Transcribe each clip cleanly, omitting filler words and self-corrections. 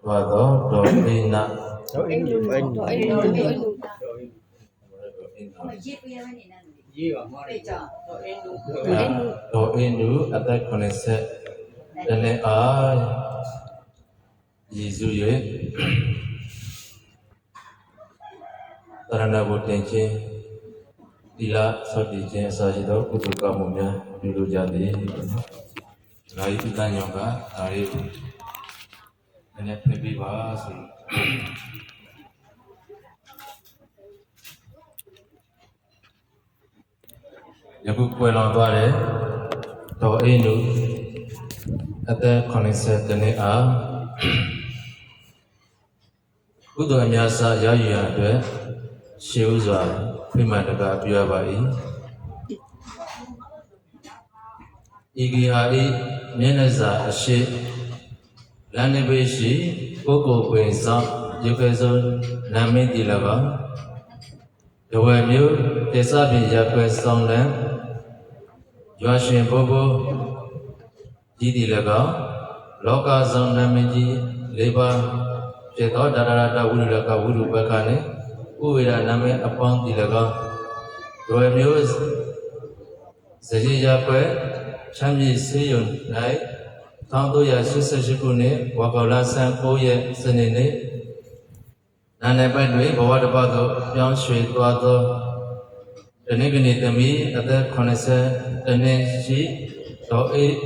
Vado doina. Doinu attack connection. Dene ai Yesu ye. Tarana botenche. Tila sotije sajido kutuka mumya dulu jadi. Rai kita nyoga hari ini lebih bahas. Yaku kue lomba le, to inu, ada koneksi dene a. Kudu biasa ya ya deh, siuzwa, prima dega biar bayi. Igi hari meneza asyik lani beshi koko kuensa yukezo nami dilaba dewa myu desa bija kuensong dan yuashin bobo di dilaga loka zong nami ji leba ceto darada wulu laka wulu bakane uwira nami apang dilaga dewa myu sejija kue Chambi Siyun Nai Tangdo Ya Shisashikune Wakala San Koye Senene Nane Badwe Bawadabado Yang Shui Tuado Denegani Demi Ate Konese Dene Shi Doe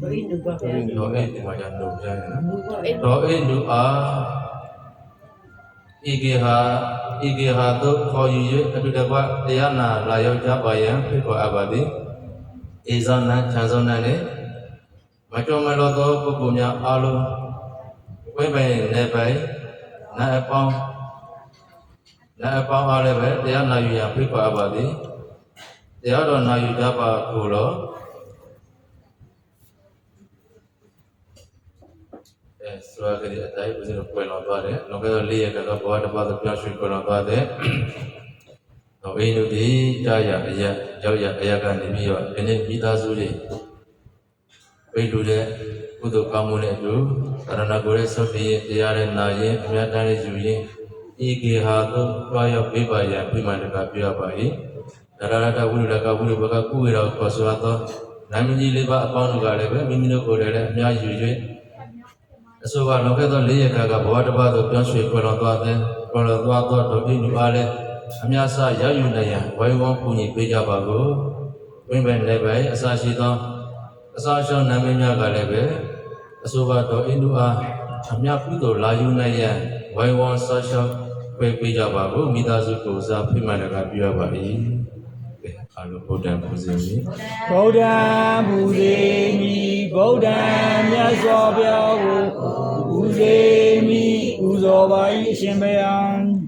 Dimajan Doe Dua Igiha Do Koyu Adudaba Diana Layo Jabayan Piko Abadi Izana chanzona ne macho malo do pupunya alu webe nebai na apang alebe dia na yu yang pipa abadi dia do na yu japa kulo suara kiri atai pusing kue lomba de lomba liya kata bawa dapat terpiang sui kue lomba de no ini di jaya jaya kan di biar ini kita sulit perlu deh untuk kamu itu karena gue seperti tiada naya menyatakan jujur iki hatu kaya bebaya prima dekat biar bayi darada bulu dekat bulu baka kuira pasuato nami jiliba apa nuga lebe mimino kore le mya jujur suka loket liya kagak bawa dapat terpiang sui kalau tua tu ini ale Amyasa ya yunaya, waiwang punyi beja bago, pemben lebe, asasito, asasyo namanya galebe, asubato indua, amya puto la yunaya, waiwang asasyo beja bago, midasu kosa pemanaga biya bari. Kalau bodam buzemi, bodam ya sobiawu, buzemi, uzobai sembayang.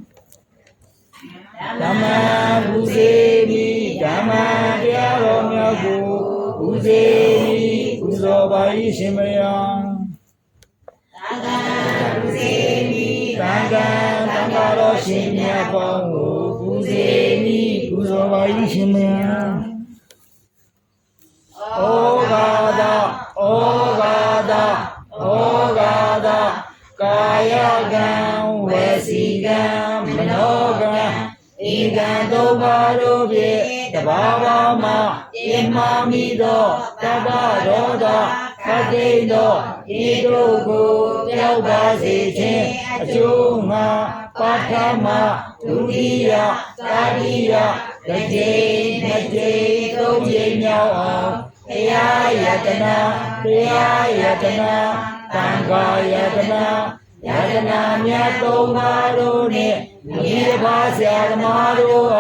Dhamma Buzemi Dhamma Dhyaro Myaku Buzemi Buzobai Shimayang Tanga Buzemi Tangaro Shimyapangu Buzemi Buzobai Shimayang Ogada Kaya Gam Vesigam Manogam Ikan tu baru bi, terbawa ma, imami do, terbawa do, hati do, hidupku jauh basi ceng, cuma pertama, dunia, tadiya, gaji tu jenyawa, ya kena, tangga ya kena, tu baru ni. Ni bahasa malu,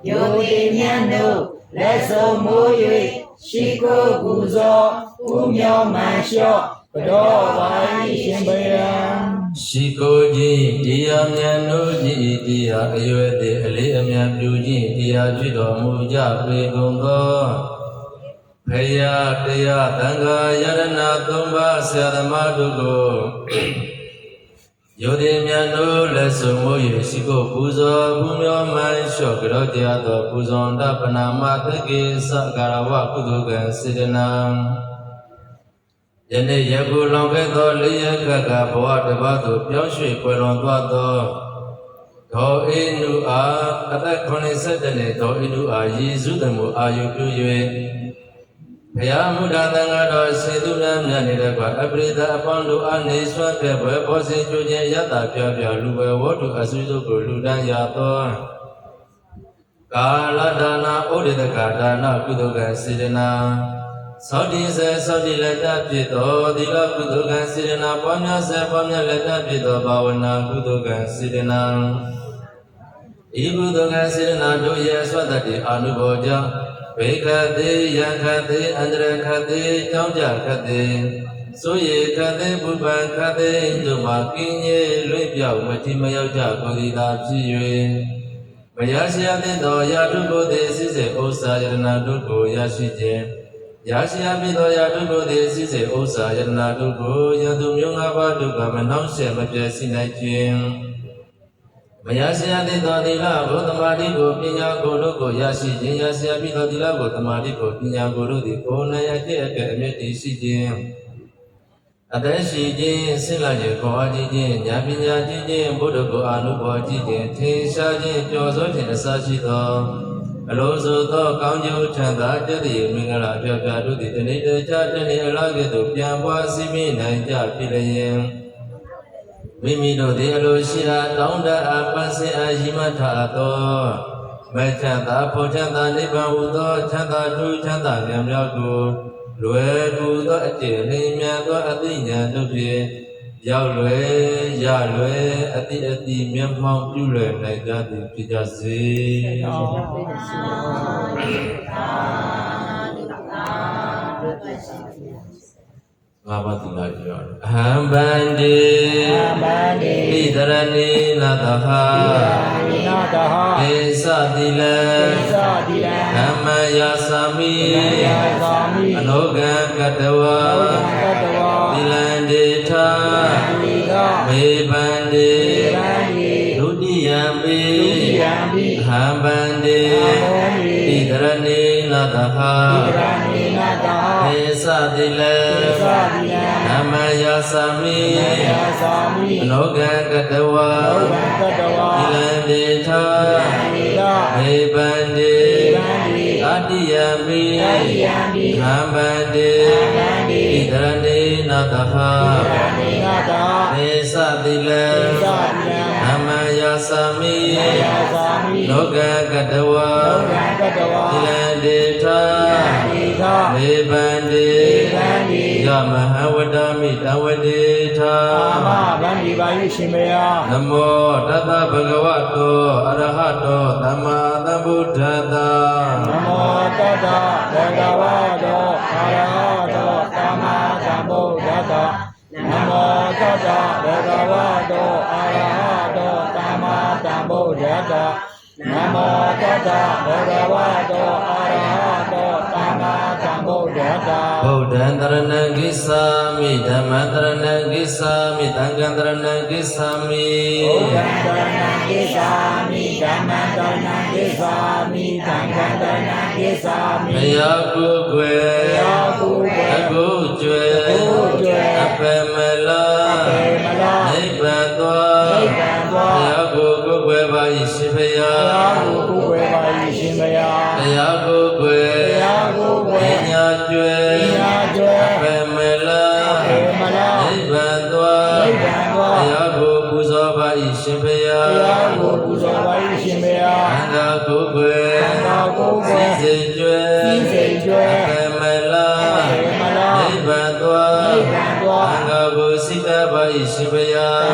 yudi nyanu, leso muyi, shiko guzo, umyo masyo, pedobai sembayang. Shiko ji, dia nyanu ji, dia ayude, ali amya puji, dia jido muja pegonggo. Paya dia tangga yarana tumba siadamadugo. Yodi nyanu leso moye shiko puzo bumyo manisho kiro tiato puzonda panama tegi sakarawa kudugan sidenam ယနေ့ယခုလောင်ခဲ့သောလေးရကကဘဝတစ်ပါးသို့ပြောင်းရွှေ့ကွယ်လွန်သွားသောဒေါ်အေနုအားအသက်87နှစ်ဒေါ်အေနုအားယေရှုသမှုအာယုပြု၍ဘုရားမုဒ္ဒသံဃာတော်စေတုများမြတ်နေတဲ့ကအပရိသအပေါင်းတို့အားနေစွမ်းပြပွဲပေါ်စင်ကြိုးခြင်းယတ္တပြပြလူပဲဝတ္ထုအစွေတို့ကိုလူတန်းရသောကာလဒါနာဩဒေတကဒါနကုသိုလ်ကစေတနာသောတိစေသောတိလက်တဖြစ်သောသီလကုသိုလ်ကစေတနာပွားများစေပွားများလက်တဖြစ်သောဘာဝနာကုသိုလ်ကစေတနာဤကုသိုလ်ကစေတနာတို့ရဲ့ဆွတ်တတိအာနုဘောကြောင့်ဘေခတိယံခတိအန္တရခတိကြောင့်ကြခတိဆိုရခတိပုပ္ပံခတိတို့မှာကင်းကြီးလွင့်ပြောက်မတိမရောက်ကြကိုယ်ဒီသာဖြစ်၍မရရှိအပ်သောယာတုကိုယ်သည်စိစေဥစ္စာယတနာတို့ကိုရရှိခြင်းရရှိအပ်သောယာတုကိုယ်သည်စိစေဥစ္စာယတနာတို့ကိုယသူမျိုး၅ပါးတို့ကမနှောင့်ယှက်မပြည့်စုံနိုင်ခြင်းမရရှိအပ်သောသီလကိုသမာဓိကိုပညာကိုတို့ကိုရရှိခြင်းရရှိအပ်သောသီလကိုသမာဓိကိုပညာကိုတို့သည်ကိုယ်၌အကျင့်အကဲ့အမြတ်တည်ရှိခြင်းအသက်ရှိခြင်းစိလခြင်းခေါ်အားကြီးခြင်းဉာဏ်ပညာကြီးခြင်းဘုဒ္ဓကိုအာနုဘောကြီးခြင်းထင်ရှားခြင်းကြော်စိုးခြင်းအစရှိသောအလိုဆိုသောကောင်းကျိုးချမ်းသာတည်တည်မင်္ဂလာပြပြတို့သည်တနေ့တခြားတနေ့အလားကဲ့သို့ပြန်ပွားစီမင်းနိုင်ကြဖြစ်လျင်မိမိတို့သည်အလိုရှိရာတောင်းတအားပန်းစင်အားရှိမှထသောမချမ်းသာဖို့ချမ်းသာနိဗ္ဗာန်ဟူသောချမ်းသာထူးချမ်းသာဉာဏ်များကိုလွယ်ကူသောအကျင့်လင်းမြန်သောအသိဉာဏ်တို့ဖြင့်ရောက်လွယ်ရလွယ်အတိမျက်မှောက်ပြုလွယ်နိုင်ကြသည်ဖြစ်ကြစေငါးပါးသီလပြောတယ်အဟံဗန္တိဣတရဏိနာတဟဧသတိလံဓမ္မယာသာမိအနောကံကတဝါသီလံဒေထမေဗန္တိဒုတိယံပိအဟံဗန္တိဣတရဏိနာတဟဧသတိလံဓမ္မယာသာမိအနောကံကတဝါသီလံဒေထမေဗန္တိတတိယံပိဟံဗန္တိဣတရဏိနာတဟဧသတိလံဓမ္မယာသာမိလောကကတဝါသီလံဒေထမေဗန္တိယမဟဝတ္တမိတဝတေထမဗန္ဒီပါယရှင်မယနမောတတဗဂဝတောအရဟတောသမ္မာသမ္ဗုဒ္ဓတ္တနမောတတဗဂဝတောအရဟတောသမ္မာသမ္ဗုဒ္ဓတ္တနမောတတဗဂဝတောအရဟတောသမ္မာသမ္ဗုဒ္ဓတ္တနမောတတဗဂဝတောအရဟတောသမ္မာသမ္ဗုဒ္ဓတ္တဗုဒ္ဓံတရဏံကိစ္ဆာမိဓမ္မံတရဏံကိစ္ဆာမိသံဃံတရဏံကိစ္ဆာမိဗုဒ္ဓံတရဏံကိစ္ဆာမိဓမ္မံတရဏံကိစ္ဆာမိသံဃံတရဏံကိစ္ဆာမိမယကုကွယ်အကုကျွယ်အပေမလားနိဗ္ဗာန်သွားမယကုကွယ်ပါ၏ရှင်ဘုရားကုကွယ်ပါ၏ရှင်ဘုရားမယကုကွယ်ညာကျွယ်အပေမလားနိဗ္ဗာန်သွားမယကုပူဇော်ပါ၏ရှင်ဘုရားပူဇော်ပါ၏ရှင်ဘုရားအန္တာကုကွယ်စိတ်ကျွယ်အပေမလားနိဗ္ဗာန်သွားအန္တာကိုစိတ္တပါ၏ရှင်ဘုရား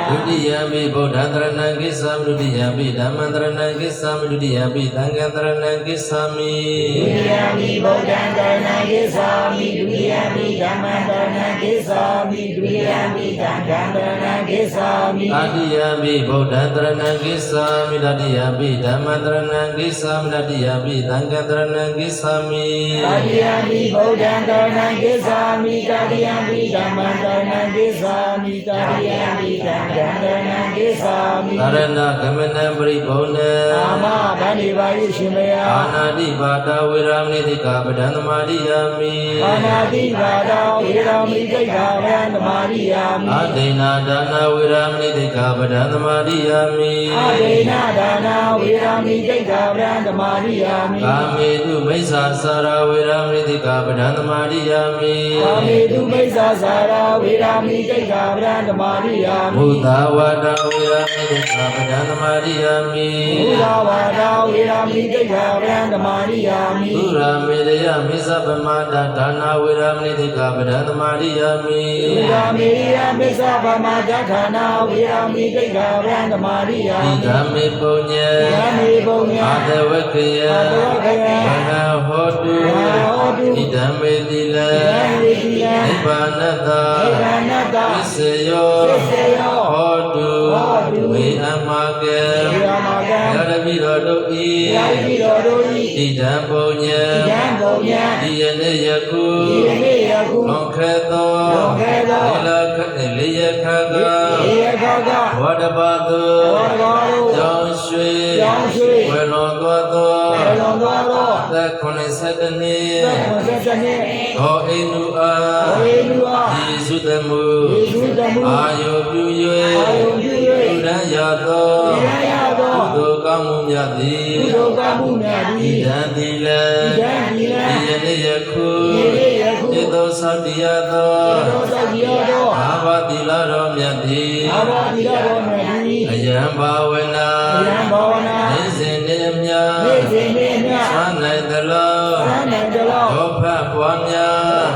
ဒုတိယမိဗုဒ္ဓံတရဏံကိစ္ဆာမိဒုတိယမိဓမ္မံတရဏံကိစ္ဆာမိဒုတိယမိသံဃံတရဏံကိစ္ဆာမိဒုတိယမိဗုဒ္ဓံတရဏံကိစ္ဆာမိဒုတိယမိဓမ္မံတရဏံကိစ္ဆာမိဒုတိယမိသံဃံတရဏံကိစ္ဆာမိတတိယမိဗုဒ္ဓံတရဏံကိစ္ဆာမိတတိယမိဓမ္မံတရဏံကိစ္ဆာမိတတိယမိသံဃံတရဏံကိစ္ဆာမိတတိယမိဗုဒ္ဓံတရဏံကိစ္ဆာမိတတိယမိ မိဓမ္မံတရဏံကိသာမိတရိယံမိဓမ္မံတရဏံကိသာမိ သာရဏဂမနံပရိဘုံနံ အာမဗန္ဒီပါယရှင်မယ အာနာတိပါဒဝေရမဏိတိကာပဒံသမာရိယာမိ အာနာတိဘာဒောဝေရမိတိတ်္ခာဗံသမာရိယာမိ အာဒိနာဒါနာဝေရမဏိတိကာပဒံသမာရိယာမိ အာဒိနာဒါနာဝေရမိတိတ်္ခာဗံသမာရိယာမိ ကာမေတုမိစ္ဆာစာရဝေရမဏိတိကာပဒံသမာရိယာမိ ကာမေတုမိစ္ဆာစာရာဝေရမိတိတ်္ခာဗံသမာရိယာမိ ဘုဒ္ဓဝါဒဝေရမဏိတိကာပဒံသမာရိယာမိ ဘုရားဘာသာဝေရမိတိတ်္ခာဗံသမာရိယာမိ သုရာမေရယမိစ္ဆပမဒဒါနာဝေရမဏိတိကာပဒံသမာရိယာမိ ဘုရားမေရိယမစ္ဆဗမဒဌာနာဝေရမိတိတ်္ခာဗံသမာရိယာ ဣ မိ ဒံမေပုညေ ယမေဘုံညာ အာတဝကယ အာတဝကယ ဝဟဟောတု ဝဟဟောတု ဣဒံမေတိလ ယမေတိယ နိဗ္ဗာနတ နိဗ္ဗာနတ ဝိစေယော ဝိစေယော ဟောတု ဟောတု ဝေအမကေ ဝေအမကေ ယရပိတော်တို့ဤ ယာတိတော်တို့ဤ ဣဒံပုညေ ယံဘုံညာ ဒီယနေ့ယခု ဒီနေ့ယခု လွန်ခဲ့သော လွန်ခဲ့သော လေလခတ်လေယခက ဧကက ဘောဓဘာသူ ဘောဓဘာသူ ကြောင်းရွှေ ကြောင်းရွှေ ဝေလွန်သွားသော ဝေလွန်သွားသော သက်80နှစ် သက်ခွန်ဆက်စနစ် ဟောအိနုအာ ဝေလူအား ယေစုတမှု ယေရှုတမှု အာယုပြု၍ အာယုပြု၍ လူဒန်းရသော လူဒန်းရသော ကုသိုလ်ကောင်းမှုများသည် ကုသိုလ်ကောင်းမှုများသည် ဣဒံတိလံ ဣဒံတိလံ ဒီယနေ့ယခု ဒီနေ့ယခု จิตသောသတ္တိယသော သောသောတိယသော ဘာဝတိလတော်မြတ်သည် အာဘောတိရတော်မြတ်သည် အယံဘာဝနာ အယံဘာဝနာ နေစဉ်နေမြတ် နေ့စဉ်နေ့မြတ် သာနိုင်သလော သံနိုင်တလော ဘောဖတ်ပွားများ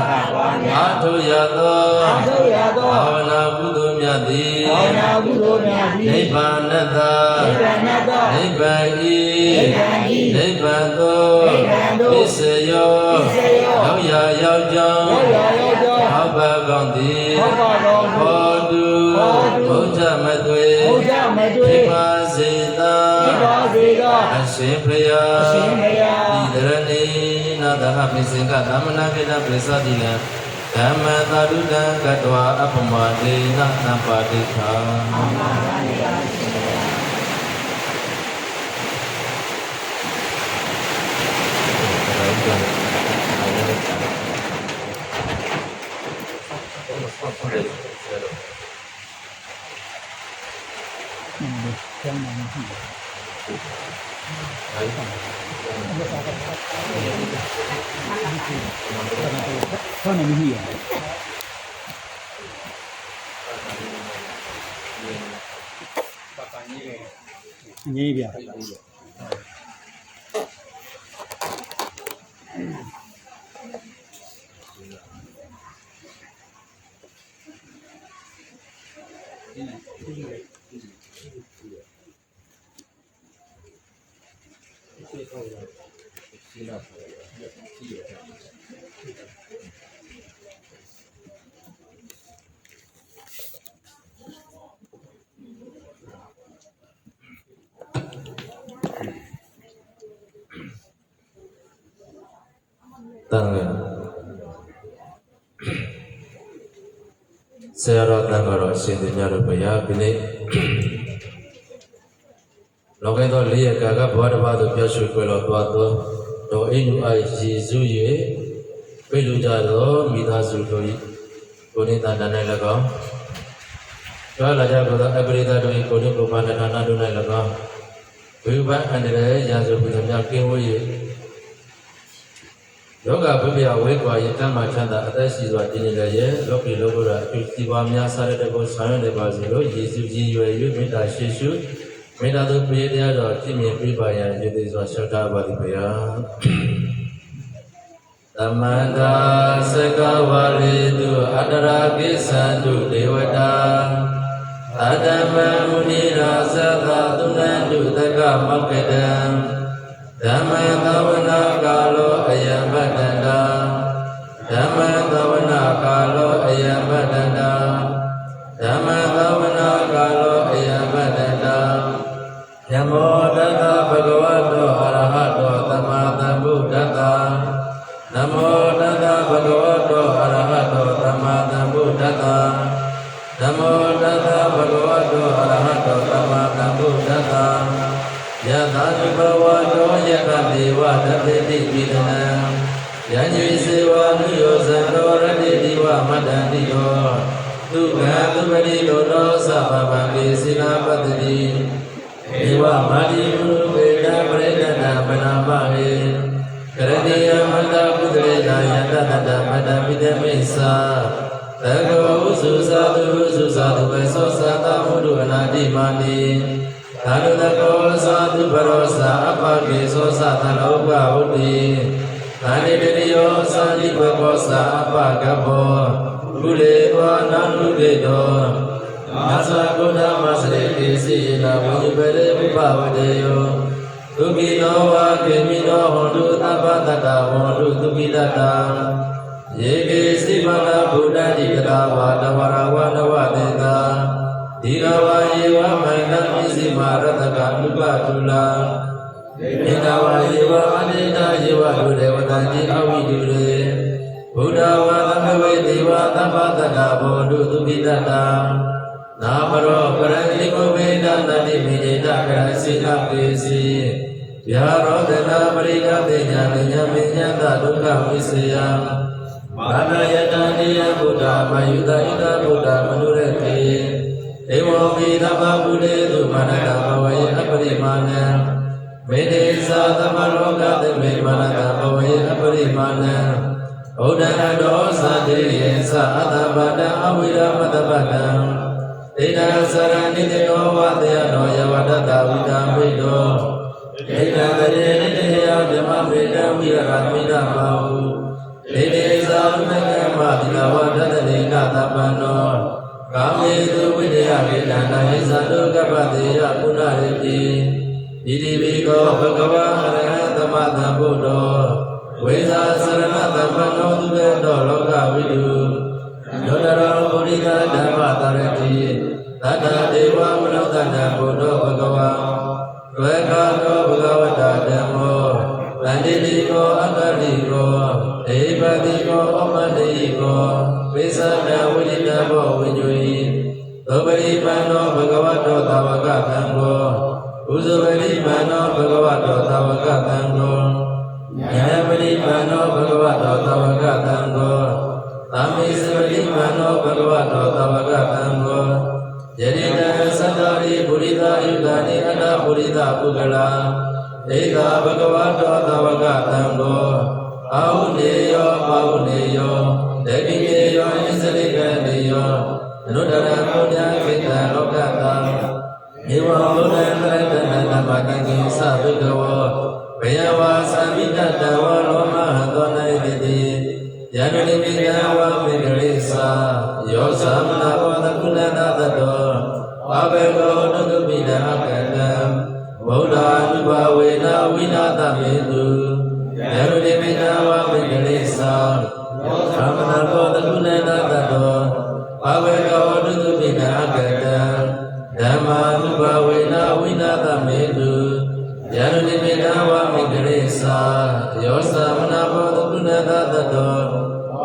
အာထုရသော အာထုရသော ဘာဝနာကုသိုလ်မြတ်သည် ဘာဝနာကုသိုလ်များသည် နိဗ္ဗာန်တ နိဗ္ဗာန်တ နိဗ္ဗာန်ဤ နိဗ္ဗာန်ဤ နိဗ္ဗာန်သို့ နိဗ္ဗာန်သို့ ပစ္စယော ပစ္စယော ရောက်ရာရောက်ကြောင်း ရောက်ရာရောက်ကြောင်း ဟောပါကောင်းသည် ဟောပါကောင်းသည် ဟောတု ဟောတု ဘုရားမသွေ ဘုရားမတွေ့ ဒီပါစေသာ ဒီပါစေသာ အရှင်ဖျား အရှင်ဘုရား ဤတရဏေနာတဟပိစင်္ဂသမနာကေနပိသတိလံဓမ္မသာဓုတံကတဝအပမဒေနနပါတိခာငြိမ်းပြတန်ဆရာတော်တန်တော်အရှင်သူများတို့ဘုရားဒီနေ့လောကီသောလေးရကာကဘဝတစ်ပါးသို့ပြောရွှေ့ခွဲတော်သွားသောတော်အိနုအားယေစု၍ပြေလူကြသောမိသားစုတို့၏ကိုယ်နှင့်တန်တန်၌၎င်းကျော်လာကြသောအပရိသတ်တို့၏ကိုယ်နှင့်ကိုယ်ပါဏနာနာတို့၌၎င်းဝိပဿနာအန္တရာယ်ရာဇဝိသများကင်းဝေး၍ယောဂဘုရားဝေကွာယတမချမ်းသာအသက်ရှိစွာတည်နေလည်းရဲ့လောကီလောကရာအကျိုးစီးပွားများစားတဲ့ကိုဆောင်ရွက်နေပါစေလို့ယေရှုကြီးရွယ်၍မေတ္တာရှိရှုမေတ္တာသို့ပြေတရားတော်ပြည့်မြင်ပြပါရန်ယသိစွာလျှောက်ထားပါသည်ဗျာသမန္တာစကဝရေတုအတရာကိသံတုဒေဝတာအတမမုနိရာသသသုဏန္တုတကမောက္ကတံဓမ္မသဝနာကာလောအယံဗတ္တန္တာဓမ္မသဝနာကာလောအယံဗတ္တန္တာဓမ္မသဝနာကာလောအယံဗတ္တန္တာယမောတတဗုဒ္ဓဝတ္တောအရဟတောသမ္မာသမ္ဗုဒ္ဓတ္တနမောတတဗုဒ္ဓဝတ္တောအရဟတောသမ္မာသမ္ဗု တ္တနမောတတ္တဘဂဝတောအရဟတောသမ္မာသမ္ဗုဒ္ဓတ္တယထာတိဘဝတောယကတိဝတတိတိပိဒနံယံဇိစေဝနုယောဇံတောရတိတိဝမတ္တန္တိတောဒုက္ခသုပတိလောတောသဗ္ဗဗံပိစိနာပတ္တိဧဝမာတိမုဝေဒပရိဒတ္တပနာမဟေကရတိယမတ္တပုတ္တေနာယတတ္တမတ္တပိတမိစ္ဆာသဂဝုစုသာတုစုသာတုဝေသောသတ္တမုဒုအနာတိမာနိသာနုတကောသာတုပရောသာအပကေသောသတ္တလောကဝုတိသာနိတရိယောသာတိဘကောသာအပကဘောကုလေဘောနန္တုကေတောနာသဂုဏမစရေတိစီနာဝိပရေဥပဝတေယောဒုက္ခိနောဝါကေမိနောဟောတုသဗ္ဗတတ္တဟောတုဒုက္ခိတတ္တယေကေစိမနာဗုဒ္ဓတိကတာဝါတဝရဝနဝတေတာဒီကဝါယေဝမိုင်နမိစိမာရတကနုပတုလာဒေနဝါယေဝအနိနာယေဝဒုဒေဝတံတိအဝိတုရေဗုဒ္ဓဝါသမဝေတိဝသဗ္ဗတတ္တဘောတုဒုက္ခိတတ္တနာမရောပရဏိကိုဝေဒနာတိမိနေတကရစိကပေစီဗျာရောဒနာပရိကတေညာဉာဏ်ဉာဏ်ဒုက္ခဝိစေယမာနယတန္တိယဗုဒ္ဓမယုတဣဒဗုဒ္ဓမနုရတေဧဝံပိသဗ္ဗဗုဒေတုမာနတဘဝယေအပရိမာဏံမေတေသာသမလောကသမေမာနတဘဝယေအပရိမာဏံဩဒနာတောသတိယေသအတ္တပတံအဝိရမတပတံဒေနသရဏိတေနောဝတေယနောယဝတ္တဝိတံမိတောဒေနတရေနိတေယဓမ္မမေတံဝိရမိတပါဟုဒေနေသာမကမတိလဝတ္တတေနသပ္ပန္နောကာမေတုဝိတယကေတန္တဟိသတုကပ္ပတေယပုဏ္ဏရေတိဣတိပိကောဘဂဝါအရဟံသမတံဗုဒ္ဓောဝေသာသရဏတပ္ပန္နောသူတေတောလောကဝိတုယောတရောပုရိသဓမ္မတရတိသတ္တဒေဝမနောတတံဗုဒ္ဓောဘဂဝါဝေခာတောဘဂဝတဓမ္မောဗန္တိတိကောအတ္တိကောဧပတိကောအမတိကောဝိသဒဝိရိတဘောဝိညွေသောပရိပန္နောဘဂဝတောသဝကသံဃောဥဇဝရိပန္နောဘဂဝတောသဝကသံဃောဉာဏပရိပန္နောဘဂဝတောသဝကသံဃောသမိစဝရိပန္နောဘဂဝတောသဝကသံဃောယရိတံသတ္တရိပုရိသယုဂာနိအတ္တပုရိသပုဂ္ဂလာဧကဘဂဝတောသဝကသံဃောအာဟုနေယောအာဟုနေယောဒေဝိနေယောဣသရိကနေယောအနုတ္တရဘုဒ္ဓခေတ္တလောကတံဧဝံဘုဒ္ဓံတရတနာနမတံကိသဗုဒ္ဓဝောဘယဝါသမိတတဝါလောမဟသောနေတိယန္တိပိယဝါမေကရိသာယောသမနာဘောတကုလနာတတောအဘေကောနုတုပိဒအကတံဗုဒ္ဓ ानु ဘဝေနဝိနာတမေတုယန္တိပိယဝါမေကရိသာယောသမနာဘောတကုလနာတတောအဘေကောနုတုပိဒအကတံဓမ္မာနုဘဝေနဝိနာတမေတုယန္တိပိယဝါမေကရိသာယောသမနာဘောတကုလနာတတော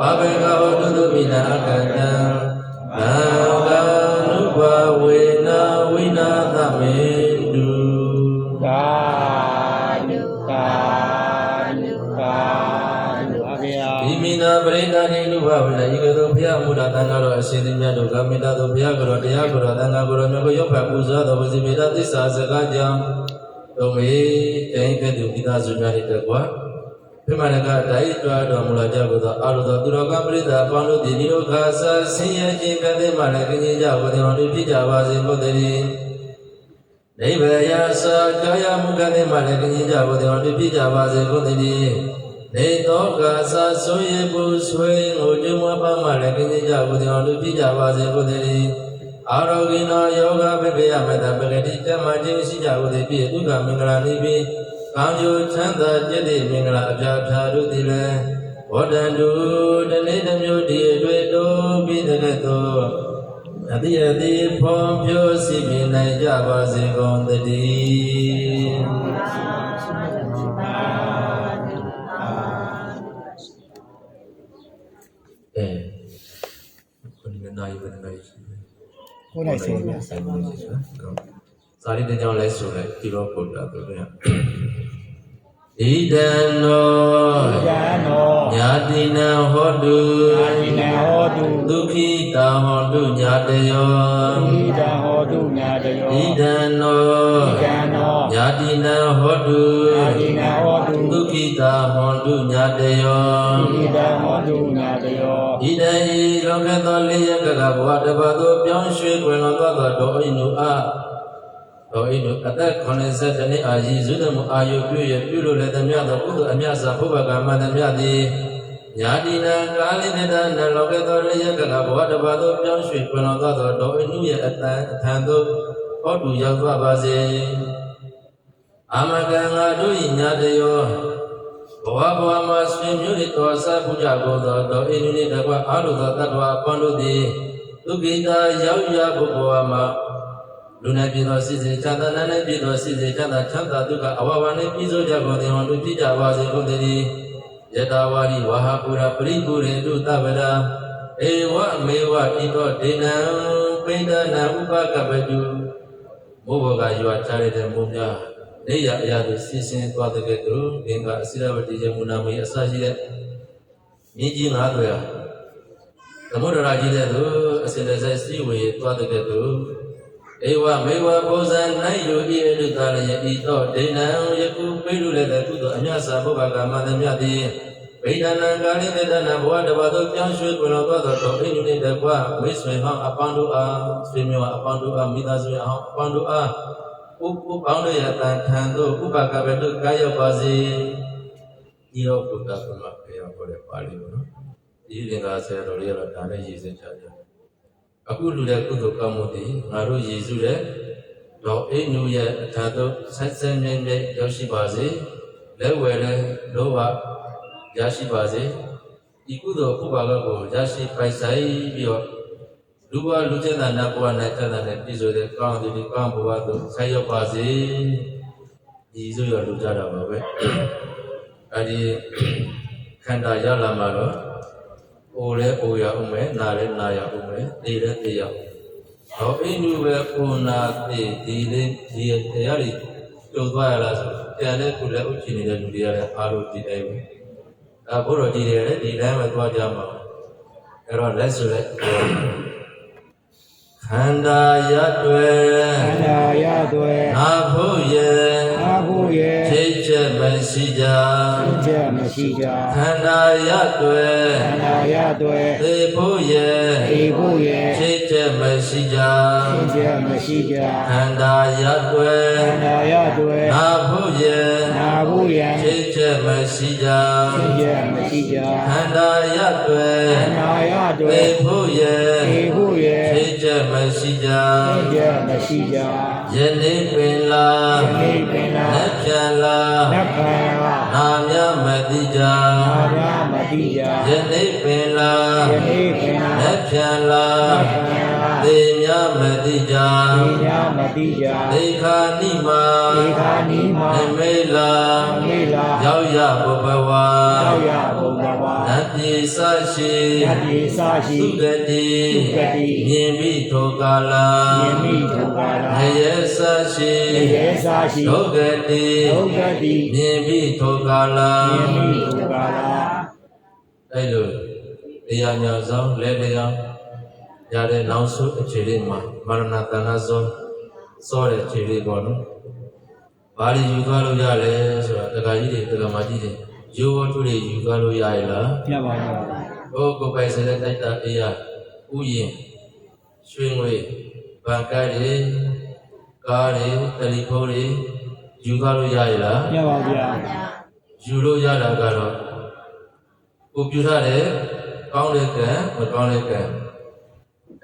အဘေကောနုတုပိဒအကတံဓမ္မာနုဘဝေနဝိနာတမေတု သာဓုသာဓုသာဓုအဘေယ ဒီမိနာပရိသတ်တိလူဘဝေဤကသောဘုရားမူတာတန်ခါတော်အရှင်သမြတ်တို့ကမေတ္တာသောဘုရားကတော်တရားကတော်တန်ခါကတော်မြတ်ကိုရောက်ဖတ်ပူဇော်တော်ဝစီမေတ္တာသစ္စာစကားကြောင့်တို့မေတိုင်းကဲ့သို့ဤသာစုများ၏တက်ကွာပြမနကဓာတ်တွားတော်မူလာကြကုန်သောအာရုသောသူတော်ကပရိသတ်ပေါင်းတို့သည်ဒီလိုခါဆာဆင်းရဲခြင်းကံတဲ့မှလည်းကင်းကြဝေတော်တို့ဖြစ်ကြပါစေဘုဒ္ဓရီနိဗ္ဗာယသာကြောရမှုကံတဲ့မှလည်းကင်းကြဝေတော်တို့ဖြစ်ကြပါစေဘုဒ္ဓရီနေတောကသာဆိုရပူဆွေငိုကြွမပါမှလည်းကင်းကြဝေတော်တို့ဖြစ်ကြပါစေဘုဒ္ဓရီအာရောဂိနောယောဂပပေယမတပဂတိတမခြင်းရှိကြဝေပြည့်ဒုက္ခမင်္ဂလာနိဗ္ဗာန်ကောင်းကျိုးချမ်းသာကျက်တဲ့မင်္ဂလာအပြာဖြာတို့သည်လည်းဝတ္တန္တုတနေ့တစ်မျိုးဒီအတွေ့တိုးပြီးတဲ့သောအတိအတိဖော်ပြစီပြနိုင်ကြပါစေကုန်သတည်းခုနက ကိုယ်နိုင်စေဗျာ စာရိတ္တကြောင့်လဲဆိုလဲဒီတော့ပုဒ်တာတို့ဗျာဣဒံနော ဉာနော ညာတိနံဟောတု အာတိနဟောတု ဒုက္ခိတာဟောတုညာတယော ဣဒံဟောတုညာတယော ဣဒံနော ဉာနော ညာတိနံဟောတု အာတိနဟောတု ဒုက္ခိတာဟောတုညာတယော ဣဒံဟောတုညာတယော ဣဒံဤလောကသောလေးရကကဘဝတပတ်သောပြောင်းရွှေ့တွင်လောသောတော်အိနုအားတော်အိနုအသက်80နှစ်အာရည်စုသမအာယုပြုရပြုလို့လည်းသမျှသောကုသိုလ်အမြတ်စာဘုဗ္ဗကမ္မသမျှသည်ညာတိနံကာလိတတနလောကသောလေးရကကဘဝတပတ်သောပြောင်းရွှေ့တွင်လောသောတော်အိနုရဲ့အထံသို့ဟောတုရောက်သွားပါစေအာမကံငါတို့၏ညာတယောဘဝဘဝမှာဆွေမျိုးတွေတော်စားပူကြကုန်သောတော်အိနုနှင့်တကွအာရုသောတတ္တဝါအပေါင်းတို့သည်ဒုက္ခိတာရောက်ရဘုဘဝမှာလူနဲ့ပြည်တော်စီစီချမ်းသာနာနဲ့ပြည်တော်စီစီချမ်းသာချမ်းသာဒုက္ခအဝဝနဲ့ပြည်စိုးကြကုန်သည်ဟောတို့ဖြစ်ကြပါစေကုန်သတည်းယတဝါရီဝါဟပုရပရိပုရိတုတဗရာဧဝမေဝဣတောဒေနံပိဋကနာဥပကပတုဘုဘောကရွာချရတဲ့မုံများနေရအရာတို့စီစဉ်သွားတဲ့ကဲ့သို့ငင်ကအစိရဝတိယမုနာမေအစရှိတဲ့မြင်းကြီး9တွေဟာသမုဒ္ဒရာကြီးတဲ့သို့အစဉ်တစိုက်စီဝေသွားတဲ့ကဲ့သို့ဧဝမေဝဘောဇံနိုင်ယိုဤအလုတရယဤတော့ဒိဏံယခုပိလူလည်းတဲ့ကုသိုလ်အမြတ်စာဘုရားကမ္မသမြတ်သည်ဗိဒနာကာလိတေတနာဘဝတဘာသောပြောင်းရွှေ့တွင်လောသောတော်အိနုနှင့်တကွမိတ်ဆွေဟောင်းအပေါင်းတို့အားဆွေမျိုးအပေါင်းတို့အားမိသားစုအပေါင်းတို့အားဥပပေါင်းတို့ရတန်ထံသို့ဥပကဗေတို့ကာရောက်ပါစေဒီတော့ဘုရားကမ္မဖေရခေါ်တဲ့ပါဠိပေါ့နော်ဒီလင်္ကာဆရာတော်လေးကတော့ဒါနဲ့ရည်စဲချကြအခုလူတဲ့ကုသိုလ်ကောင်းမှုတွေငါတို့ရည်စုတဲ့တော်အိနုရဲ့အထာသို့ဆက်ဆက်မြဲမြဲရောက်ရှိပါစေလက်ဝယ်တဲ့လောဘရရှိပါစေဒီကုသိုလ်ပုဗ္ဗကကိုရရှိပိုင်ဆိုင်ပြီးတော့လူဘဝလူကျက်တာနတ်ဘဝနဲ့ကျက်တာနဲ့ပြည့်စုံတဲ့ကောင်းတဲ့ဒီကောင်းဘဝသို့ဆက်ရောက်ပါစေဒီဆိုရလူကြတာပါပဲအဲဒီခန္ဓာရလာမှာတော့အိုလဲအိုရအောင်မယ်နာလဲနာရအောင်မယ်သိလဲသိရအောင်ဟောအိနုပဲအိုနာသိဒီလေးဒီတရားတွေကြုံသွားရလားဆိုပြန်လဲခုလဲဥချင်နေတဲ့လူတွေကလည်းအားလုံးဒီတိုင်းပဲဒါဘုရောဒီတွေလည်းဒီတိုင်းပဲသွားကြမှာအဲ့တော့လက်ဆိုလဲခန္ဓာရတွယ် ခန္ဓာရသွဲ နာဖို့ရဲ့ အာဟုရဲ့ ချိတ်ချက်မရှိကြ ချက်မရှိကြ ခန္ဓာရတွယ် ခန္ဓာရသွဲ သေဖို့ရဲ့ ဧဖို့ရဲ့ ချိတ်ချက်မရှိကြ ချက်မရှိကြ ခန္ဓာရတွယ် ခန္ဓာရသွဲ နာဖို့ရဲ့ နာဟုရဲ့ ချိတ်ချက်မရှိကြ ချက်မရှိကြ ခန္ဓာရတွယ် ခန္ဓာရသွဲ သေဖို့ရဲ့ ဧဖို့ရဲ့ ချိတ်ချက်မရှိကြ ချက်မရှိကြ ယနေ့ပင်လာ ယနေ့ပင်လာ လက်ပြန်လာ နတ်ခံလာ နာမြမတိကြ အာရမတိယ ယနေ့ပင်လာ ယနေ့ပင်လာ လက်ပြန်လာ နတ်ခံလာ သေမြမတိကြ သေယမတိယ သေခာနိမာ သေခာနိမာ နမေလာ မေလာ ရောက်ရဘုဘဝ ရောက်ရဘုံဘဝ နတ်ပြေစရှိ ယတိစာရှိ သုဂတိ သုဂတိ မြင်မိထိုကာလ ယမိဒုက္ခလာ နယေစရှိ ယေစာရှိ ဒုက္ခတိ ဒုက္ခတိ မြင်မိထိုကာလ ယမိဒုက္ခလာ အဲ့လိုတရားညာဆောင်လဲတရားရတဲ့နောက်ဆုံးအခြေလေးမှာမရဏတဏ္ဍဆုံးစောတဲ့အခြေလေးပေါ့နော်ဘာတွေယူသွားလို့ရလဲဆိုတာတက္ကကြီးတွေတက္ကမကြီးတွေယူဝတ္ထုတွေယူသွားလို့ရရလား ပြပါရပါ ဟိုကိုယ်ပိုင်စတဲ့တိုက်တာအေးရဥယျင်ရွှေငွေဗန်ကတ်တွေကားတွေတယ်လီဖုန်းတွေယူသွားလို့ရရလား ပြပါဗျာ ယူလို့ရတာကတော့ကိုပြုထားတဲ့ကောင်းတဲ့ကံမကောင်းတဲ့ကံ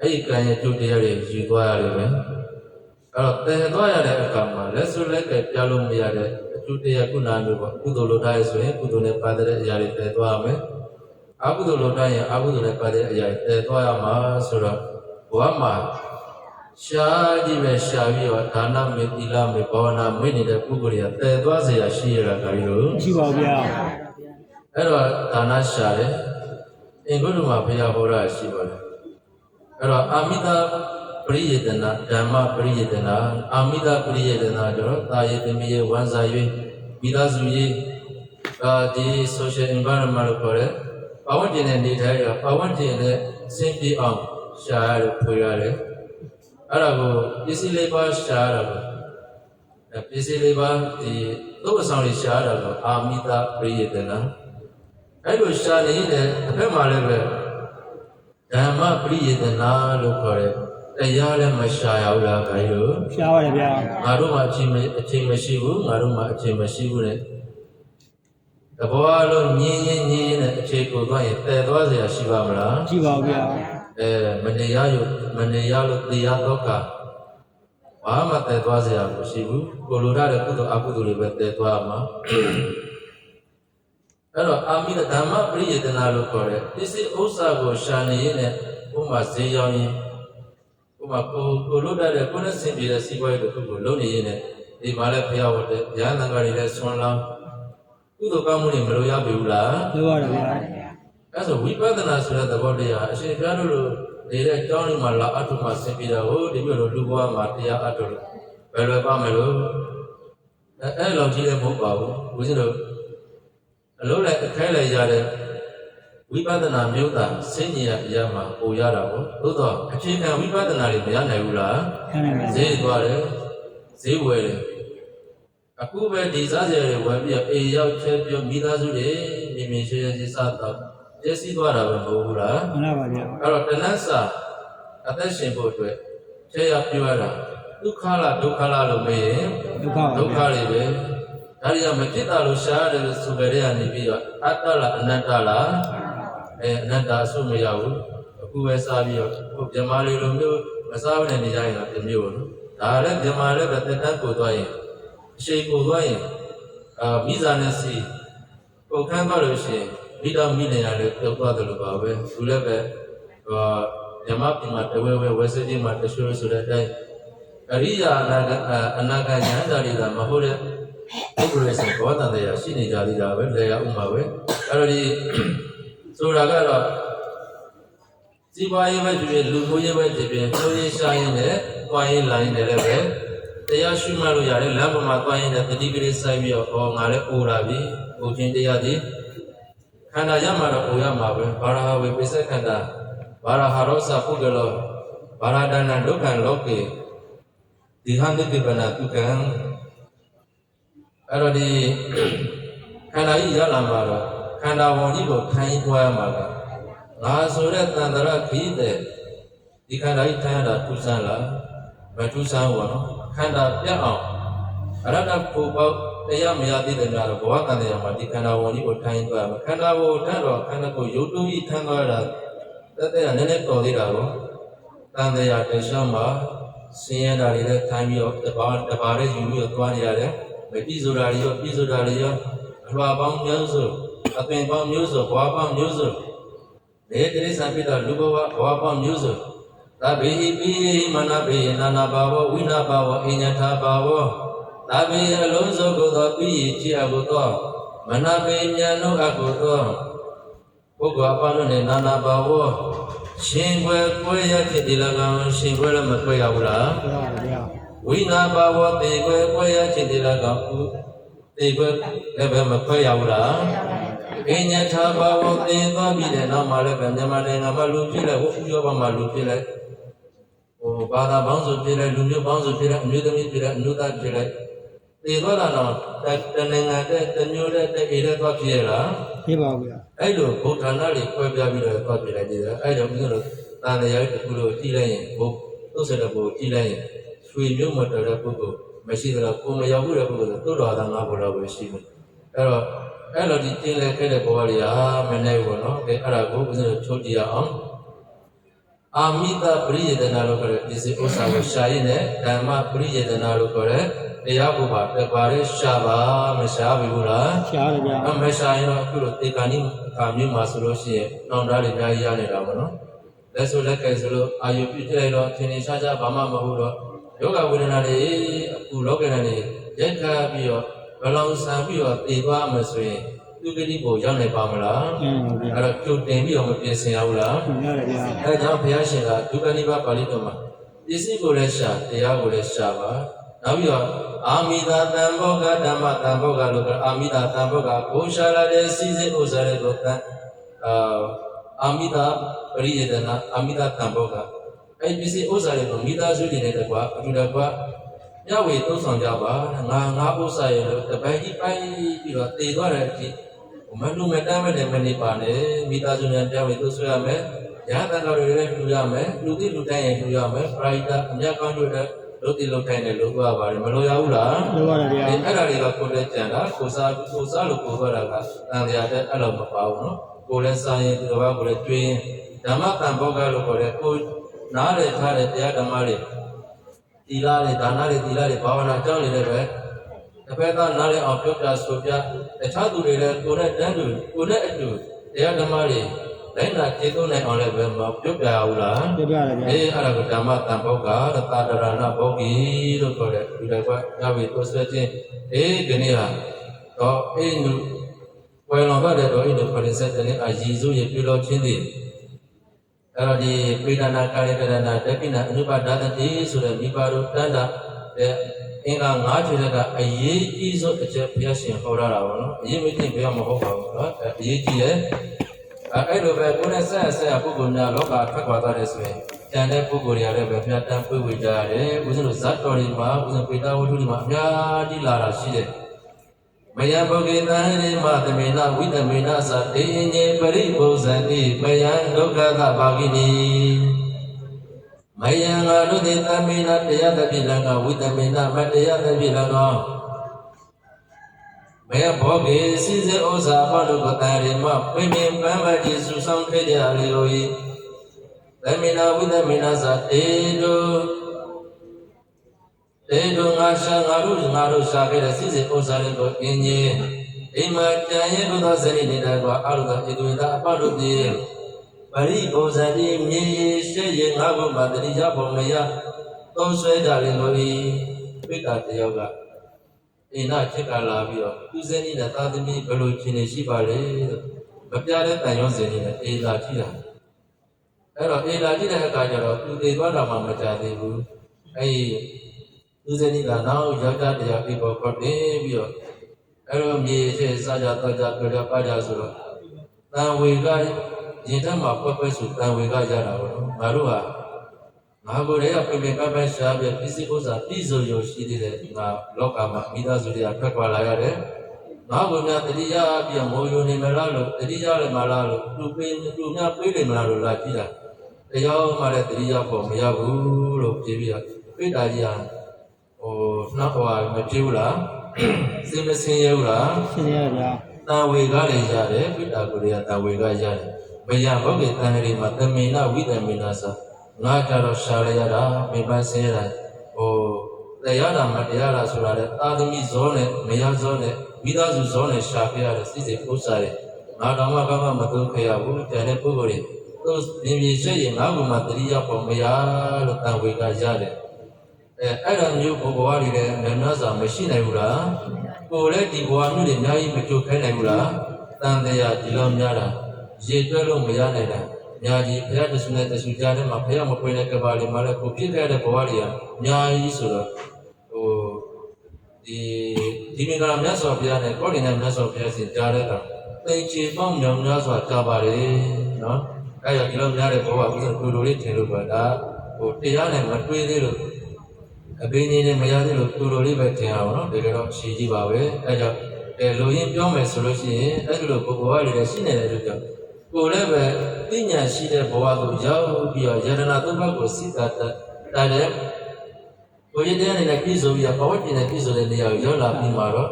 အဲ့ဒီကံရဲ့ကျိုးတရားတွေယူသွားရတယ်ပဲအဲ့တော့တည်သွားရတဲ့အခါမှာလက်စွပ်လက်ကပြလို့မရတဲ့အကျိုးတရားကုဏမျိုးပေါ့ကုသိုလ်လုပ်ထားရဆိုရင်ကုသိုလ်နဲ့ပါတဲ့အရာတွေတည်သွားရမယ်အကုသိုလ်လုပ်ထားရင်အကုသိုလ်နဲ့ပါတဲ့အရာတွေတည်သွားရမှာဆိုတော့ဘဝမှာရှားကြည့်ပဲရှားပြီးတော့ဒါနမေသီလမေဘာဝနာမေ့နေတဲ့ပုဂ္ဂိုလ်တွေကတည်သွားเสียရှိရတာကြပြီလို့ ရှိပါဗျာ အဲ့တော့ဒါနရှာတယ်အင်္ဂုတ္တမှာဘုရားဟောတာရှိပါတယ် အဲ့တော့အာမိတပရိယေတနာဓမ္မပရိယေတနာအာမိတပရိယေတနာကျတော့တာယေတမီယေဝမ်းစာ၍မိသားစုရေးဒီ social environment လို့ခေါ်တဲ့ပတ်ဝန်းကျင်နဲ့နေထိုင်ရပတ်ဝန်းကျင်နဲ့စင်ပြေအောင်ရှာရတယ်ဖွေရတယ်အဲ့ဒါကိုပစ္စည်းလေးပါရှာရတာကိုပစ္စည်းလေးပါဒီသုတ်အဆောင်လေးရှာရတာကိုအာမိတပရိယေတနာအဲ့လိုရှာနေတဲ့တစ်ဖက်မှာလည်းပဲဓမ္မပရိယေတနာလို့ခေါ်တဲ့တရားလည်းမရှာရဘူးလားခင်ဗျာရှားပါတယ်ဗျာငါတို့မှအချိန်မရှိဘူးငါတို့မှအချိန်မရှိဘူးနဲ့တဘောလုံးညင်းနဲ့အခြေကိုသွားရင်တည်သွားเสียရှိပါမလားရှိပါဘူးဗျာမနေရလို့တရားတော့ကဘာမှတည်သွားเสียမရှိဘူးကိုလိုရတဲ့ကုသိုလ်အကုသိုလ်တွေပဲတည်သွားမှာအဲ့တော့အာမိတဓမ္မပရိယေတနာလို့ခေါ်တဲ့ပစ္စည်းဥစ္စာကိုရှာနေရင်လည်းဥပမာဈေးရောင်းရင်ဥပမာကိုလိုရတဲ့ကိုယ်နဲ့ဆင်ပြေတဲ့စီးပွားရေးတစ်ခုကိုလုပ်နေရင်လည်းဒီမှာလည်းဖျားဝတ်တဲ့ဉာဏ်သံဃာတွေလည်းဆွမ်းလောင်းကုသိုလ်ကောင်းမှုတွေမလိုရပြီဘူးလားလိုရတယ်ဗျာအဲ့ဆိုဝိပဿနာဆိုတဲ့သဘောတရားအရှင်ဘုရားတို့လိုနေတဲ့ကျောင်းလေးမှာလာအထုမှဆင်ပြေတာဟိုဒီမျိုးလိုလူဘဝမှာတရားအထုလို့ဘယ်လိုပါမလို့အဲ့လောက်ကြီးလည်းမဟုတ်ပါဘူးဦးဇင်းတို့အလုံးလိုက်အခဲလိုက်ရတဲ့ဝိပဿနာမျိုးသားစိတ်ဉာဏ်အရာမှာပို့ရတာပေါ့သို့တော့အခြေခံဝိပဿနာတွေမရနိုင်ဘူးလားဈေးသွားတယ်ဈေးဝယ်တယ်အခုပဲဒီစားစရာတွေဝယ်ပြီးအေးရောက်ချဲပြောမိသားစုတွေမြင်ရှင်းစားတော့ပြည့်စည်သွားတာပဲမဟုတ်ဘူးလားမှန်ပါဗျာအဲ့တော့တဏှစာအသက်ရှင်ဖို့အတွက်ခြေရပြောရတာဒုက္ခလားဒုက္ခလားလို့မေးရင်ဒုက္ခတွေပဲဒါတွေကမဖြစ်တာလို့ရှားရတယ်လို့ဆိုကြတဲ့ကနေပြီးတော့အတ္တလားအနတ္တလားအနတ္တအဆုမရဘူးအခုပဲစားပြီးတော့ဗြဟ္မာလေးလိုမျိုးမစားဘဲနေကြရင်တော့ဒီမျိုးနော်ဒါလည်းဗြဟ္မာလည်းပဲတက်တန်းကိုသွားရင်အရှိကိုသွားရင်မိသားနဲ့စီပုတ်ခမ်းသွားလို့ရှိရင်မိတော်မိနေရလည်းပြုတ်သွားတယ်လို့ပါပဲသူလည်းပဲဓမ္မပြင်မှာတဝဲဝဲစည်းမှာတဆွေဆိုတဲ့အတိုင်းအရိယာအနာဂတ်ဉာဏ်ဓာရီသာမဟုတ်တဲ့ပုဂ္ဂိုလ်ရဲ့ဘောဓံတရားရှိနေကြသေးတာပဲလေရဥမှာပဲအဲ့တော့ဒီဆိုတာကတော့စီပွားရေးပဲဖြစ်ဖြစ်လူမှုရေးပဲဖြစ်ဖြစ်ကိုယ်ရေးရှားရင်းနဲ့တွားရင်းလာရင်းနဲ့လည်းပဲတရားရှိမှလို့ရတယ်လမ်းပေါ်မှာတွားရင်းနဲ့တတိပရိစိုက်ပြီးတော့ငါလည်းအိုလာပြီအိုခြင်းတရားဒီခန္ဓာရမှာတော့အိုရမှာပဲဘာရဟဝေပိစခန္ဓာဘာရဟရောစပုဂ္ဂလောဘာရဒနာဒုက္ခံလောကေဒီဟန်တိပနာတုကံအဲ့တော့ဒီခန္ဓာကြီးရလာမှာတော့ခန္ဓာဝန်ကြီးကိုခံရင်တွားရမှာကငါဆိုတဲ့တန်တရာခီးတဲ့ဒီခန္ဓာကြီးခံရတာထူးဆန်းလားမထူးဆန်းဘူးနော်ခန္ဓာပြတ်အောင်အရဟတဖို့ပေါ့တရားမရသေးတဲ့များတော့ဘဝတန်တရားမှာဒီခန္ဓာဝန်ကြီးကိုခံရင်တွားရမှာခန္ဓာကိုထမ်းတော့ခန္ဓာကိုရုပ်တုကြီးထမ်းသွားတာတက်တဲ့နည်းနည်းတော်သေးတာကိုတန်တရားတရှောင်းမှာဆင်းရဲတာတွေလည်းထိုင်းပြီးတော့တပါးလေးယူပြီးတော့သွားနေရတယ်မပြည့်စုံတာတွေရောပြည့်စုံတာတွေရောအလွာပေါင်းမျိုးစုံအပင်ပေါင်းမျိုးစုံဘဝပေါင်းမျိုးစုံနေတိရိစ္ဆာန်ဖြစ်တော့လူဘဝပေါင်းမျိုးစုံသဗ္ဗေဟိပိမနဗေနာနာဘာဝဝိနာဘာဝအညထာဘာဝသဗ္ဗေအလုံးစုံကိုသောပိယချေအကုသောမနဗေဉာဏုအကုသောပုဂ္ဂိုလ်အပေါင်းတို့နဲ့နာနာဘာဝရှင်ွယ်ကိုရဖြစ်ဒီလကောင်ရှင်ွယ်လည်းမတွေ့ရဘူးလားဝိနာဘာဝတေကွယ်ကိုရဖြစ်ဒီလကောင်တေကွယ်လည်းပဲမတွေ့ရဘူးလားအညထာဘာဝတေသွားပြီးတဲ့နောက်မှာလည်းပဲမြန်မာနိုင်ငံမှာလူဖြစ်လိုက်ဝုရောဘာမှာလူဖြစ်လိုက်ဘာသာပေါင်းစုဖြစ်လိုက်လူမျိုးပေါင်းစုဖြစ်လိုက်အမျိုးသမီးဖြစ်လိုက်အမျိုးသားဖြစ်လိုက်တေသွားတာတော့တနိုင်ငံတမျိုးတဲ့အေးတဲ့သွားဖြစ်ရလားဖြစ်ပါဘူးဗျာအဲ့လိုဘုဒ္ဓနာတွေခွဲပြားပြီးတော့သွားပြလိုက်သေးတယ်အဲ့တော့ပြီးတော့တန်တရားတစ်ခုလို့ကြည့်လိုက်ရင်ဘုသုစတဲ့ဘုကြည့်လိုက်ရင်ရွှေမျိုးမတော်တဲ့ပုဂ္ဂိုလ်မရှိတော့ကိုမရောက်ဘူးတဲ့ပုဂ္ဂိုလ်ဆိုတော်တော်ငါဘုရားပဲရှိတယ်အဲ့တော့အဲ့လိုဒီကျင်းလဲခဲ့တဲ့ဘဝတွေဟာမနေဘူးနော်အဲ့ဒါကိုဦးဇင်းတို့ချုပ်ကြည့်ရအောင်အာမိတပရိယေတနာလို့ခေါ်တဲ့ဒီစိဥစ္စာကိုရှာရင်းနဲ့ဓမ္မပရိယေတနာလို့ခေါ်တဲ့တရားဘုရားတပါးလေးရှာပါမရှာဘူးလားရှားတယ်ဗျာမရှာရင်တော့အခုလိုတေကာနိအခါမျိုးမှာဆိုလို့ရှိရင်နှောင်တားတွေအများကြီးရနေတာပေါ့နော်လက်ဆိုလက်ကဲဆိုလို့အာယုပြုတ်လိုက်တော့သင်္နေရှားဘာမှမဟုတ်တော့ယောဂဝေဒနာတွေအခုလောကဓာတ်တွေရက်ခါပြီးတော့ဘလောင်ဆန်ပြီးတော့တည်သွားမှဆိုရင်သူ သူကတိကိုရောက်နေပါမလားအဲ့တော့ကြိုတင်ပြီးတော့မပြင်ဆင်ရဘူးလားအဲကြောင့်ဘုရားရှင်ကဒုက္ခနိဗ္ဗာန်ပါဠိတော်မှာပစ္စည်းကိုလည်းရှာတရားကိုလည်းရှာပါနောက်ပြီးတော့အာမိတာတံဘောကဓမ္မတံဘောကလို့အာမိတာတံဘောကကိုရှာလာတဲ့စီစဉ်ဥစ္စာတွေကိုအာမိတာပရိယေဒနာအာမိတာတံဘောကအဲ့ပစ္စည်းဥစ္စာတွေကိုမိသားစုတွေနဲ့တကွာအတူတကွာညဝေသုံးဆောင်ကြပါငါဥစ္စာရဲ့လို့တပိုင်ကြီးပိုင်းပြီးတော့တည်သွားတဲ့အချိန်မလူမတမ်းမဲ့လည်းမနေပါနဲ့မိသားစုများညဝေသုံးဆွဲရမယ်ရဟန်းတော်တွေလည်းလူရမယ်လူတိလူတိုင်းရင်လူရမယ်ပရိဒတ်အမြတ်ကောင်းတို့တဲ့လူတိလူတိုင်းနဲ့လူရပါတယ်မလိုရဘူးလားလိုပါတယ်ဗျာအဲ့ဒါတွေကကိုယ်လည်းကြံတာကိုစားလို့ကိုသွားတာကတန်တရားတဲ့အဲ့လိုမပါဘူးနော်ကိုယ်လည်းစားရင်ဒီဘာကိုလည်းတွေးရင်ဓမ္မတန်ဘောကလို့ခေါ်တဲ့ကိုနားလေထားတဲ့တရားဓမ္မတွေတီလာတွေဒါနတွေတီလာတွေဘာဝနာကြောင်းတွေလည်းပဲတစ်ဖက်ကနားလေအောင်ပြောပြဆိုပြတခြားသူတွေလည်းကိုယ်နဲ့တန်းတူကိုယ်နဲ့အတူတရားဓမ္မတွေတိုင်းနာကျေသုံးနိုင်အောင်လည်းပဲမပြောပြရဘူးလားပြောပြရတယ်ဗျာအဲ့ဒါကဓမ္မတန်ဘောကသတ္တရဏဘောဂီလို့ခေါ်တဲ့ဒီလိုကညဝေတိုးဆွဲခြင်းဒီနေ့ဟာတော့အိနုဝယ်လောတဲ့တော့အိနုပရိစ္ဆေတနဲ့အရည်စုရပြုလို့ခြင်းသည်အဲ့တော့ဒီပိဋကနာကာယကရဏတပိနာအနုပါဒသတိဆိုတဲ့မိပါတို့တန်တာအင်္ဂါ၅ချက်ကအရေးကြီးဆုံးအချက်ဘုရားရှင်ဟောတာပါနော်အရေးမကြီးဘယ်မှာမဟုတ်ပါဘူးနော်အရေးကြီးရဲ့အဲ့လိုပဲကိုယ်နဲ့ဆက်ပုဂ္ဂိုလ်များလောကထွက်ခွာသွားတယ်ဆိုရင်ကျန်တဲ့ပုဂ္ဂိုလ်တွေလည်းပဲဘုရားတန်ဖွင့်ဝေကြရတယ်ဦးဇင်းတို့ဇတ်တော်တွေမှာဦးဇင်းပိဋကဝတ္ထုတွေမှာအများကြီးလာတာရှိတယ်မယံပုဂ္ဂိတံရိမသမေနဝိတမေနသတေညေပရိပုဇ္ဇံတိမယံဒုက္ခသဘာဂိနိမယံငါတို့သည်သမေနတရားသဖြင့်၎င်းဝိတမေနမတရားသဖြင့်၎င်းမယံဘောဂေစီစေဩဇာဘလုကတရိမပိမိပံပတိစုဆောင်ခဲ့ကြလေလို၏သမေနဝိတမေနသတေတုငါရှာငါတို့ရှာခဲ့တဲ့စီစေဥစ္စာတွေကိုအင်းကြီးအိမ်မှာကြံရည်ဘုသောဇနိနေတဲ့ကွာအရုဒဧတုဒအပလုတိပရိဘုဇံတိမြေရှေ့ရငါဘုမှာတတိယဘုံမယသုံးဆွဲကြလေလို့ဤပိဋကတယောက်ကအိနာချစ်ကလာပြီးတော့သူဇနိနဲ့သာသမီဘယ်လိုချင်းနေရှိပါလဲမပြတဲ့တန်ရုံးစင်နဲ့အေလာကြည့်တာအဲ့တော့အေလာကြည့်တဲ့အခါကျတော့သူသေးသွားတာမှမကြသေးဘူးအဲ့သူဇနီးကနောက်ယောက်ျားတရားပြီးပေါ်ခေါ်တင်ပြီးတော့အဲ့လိုမြေရှိစားကြတော့ကြပြောကြပါကြဆိုတော့တန်ဝေကရင်ထက်မှာပွက်ပွက်ဆိုတန်ဝေကရတာပေါ့ငါတို့ဟာငါကိုယ်တည်းကပြင်ပန်းရှားပြပစ္စည်းဥစ္စာပြည့်စုံရရှိသေးတယ်ငါလောကမှာမိသားစုတွေကထွက်ခွာလာရတယ်ငါကိုများတတိယအပြမိုးယုံနေမလားလို့တတိယလည်းမလားလို့သူများပြေးတယ်မလားလို့လာကြည့်တာတရားမှလည်းတတိယပေါ်မရဘူးလို့ပြေးပြီးတော့ပိဋကကြီးဟာနောက်ဟောမပြေဘူးလားစိတ်မစင်းရဘူးလားစင်းရဗျာတာဝေကလည်းရတယ်ပိဋကကိုတွေကတာဝေကရတယ်ဘယဘောဂေတန်ဟရိမှာတမေနဝိတမေနဆိုငါကြတော့ရှာရရတာမိပန်းစင်းရတာတရားတာမတရားတာဆိုတာလေသာသမီဇောနဲ့မယားဇောနဲ့မိသားစုဇောနဲ့ရှာပြရတဲ့စိစိဥစ္စာတွေငါတော်မှဘာမှမသုံးခဲ့ရဘူးကျန်တဲ့ပုဂ္ဂိုလ်တွေသူမြင်ရှိရင်ငါ့ဘုံမှာတတိယပေါ်မရလို့တန်ဝေကရတယ်အဲ့ဒါမျိုးဘဝတွေလည်းများစွာမရှိနိုင်ဘူးလားကိုယ်လည်းဒီဘဝမျိုးတွေအများကြီးမကြိုခိုင်းနိုင်ဘူးလားတန်တရားဒီလိုများတာရေတွက်လို့မရနိုင်တာညာကြီးဘုရားတဆူနဲ့တဆူကြားထဲမှာဘုရားမပွင့်တဲ့ကဘာလေးမှာလည်းကိုဖြစ်ခဲ့တဲ့ဘဝတွေကအများကြီးဆိုတော့ဒီမင်္ဂလာမြတ်စွာဘုရားနဲ့ကောဋိနမြတ်စွာဘုရားရှင်ကြားတဲ့အခါသိချေပေါင်းမြောင်များစွာကြားပါတယ်နော်အဲ့ဒါဒီလိုများတဲ့ဘဝဥစ္စာတူတူလေးထင်လို့ပါဒါတရားနဲ့မတွေးသေးလို့အပင်းကြီးနဲ့မရသေးလို့တူတူလေးပဲထင်အောင်နော်တကယ်တော့ရှည်ကြီးပါပဲအဲကြောင့်လူရင်းပြောမယ်ဆိုလို့ရှိရင်အဲ့ဒီလိုဘဝတွေလည်းရှိနေတယ်လို့ကြောင့်ကိုယ်လည်းပဲသိဉာဏ်ရှိတဲ့ဘဝကိုရောက်ပြီးတော့ယတနာသုံးပါးကိုစိတ်တာတဲ့ကိုယ်ရတဲ့အနေနဲ့ပြည့်စုံပြီးဘဝတည်နဲ့ပြည့်စုံတဲ့နေရာကိုရောက်လာပြီးမှာတော့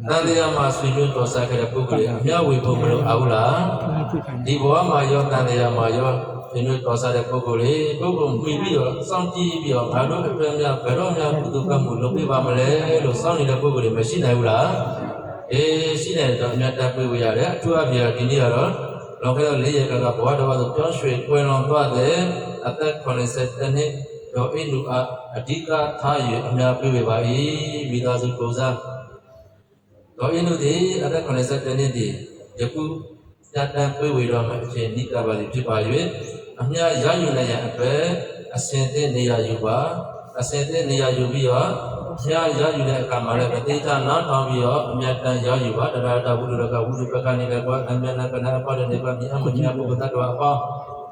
တန်တရားမှာဆွေမျိုးတော်စားခဲ့တဲ့ပုဂ္ဂိုလ်အများဝေဖို့မလိုအောင်လားဒီဘဝမှာရောတန်တရားမှာရောဆွေမျိုးတော်စားတဲ့ပုဂ္ဂိုလ်မှီပြီးတော့စောင့်ကြည့်ပြီးတော့ဘာလို့အတွက်များဘယ်တော့များကုသိုလ်ကမှုလုပ်ပြပါမလဲလို့စောင့်နေတဲ့ပုဂ္ဂိုလ်တွေမရှိနိုင်ဘူးလားရှိနေတော့အများတက်ပြေးဝရတယ်အထူးအပြည့်ဒီနေ့ကတော့လောကရဲ့၄ရက်ကဘဝတော်ဘာလို့ပြောင်းရွှေ့ကွယ်လွန်သွားတဲ့အသက်80နှစ်တော့အိနုအဓိကထားရအများပြေးပါ၏မိသားစုကိုစား တော်အင်းတို့ဒီအသက်80နှစ်ဒီယခုညတန်ပြေးဝေတော်မှာအရှင်နိကပါတိဖြစ်ပါ၍အမြရယူနိုင်ရန်အတွက်အစဉ်သင့်နေရာယူပါအစဉ်သင့်နေရာယူပြီးတော့ဆရာရယူတဲ့အခါမှာလည်းပဋိဌာနာထောင်ပြီးတော့အမြတ်တန်ရယူပါတရာတဝုဒ္ဓကဝုဒ္ဓပကနေလည်းကွာအမြတ်နာကနာအပါဒနေပါမြတ်မညာပုဂ္ဂတ္တဝအပေါင်း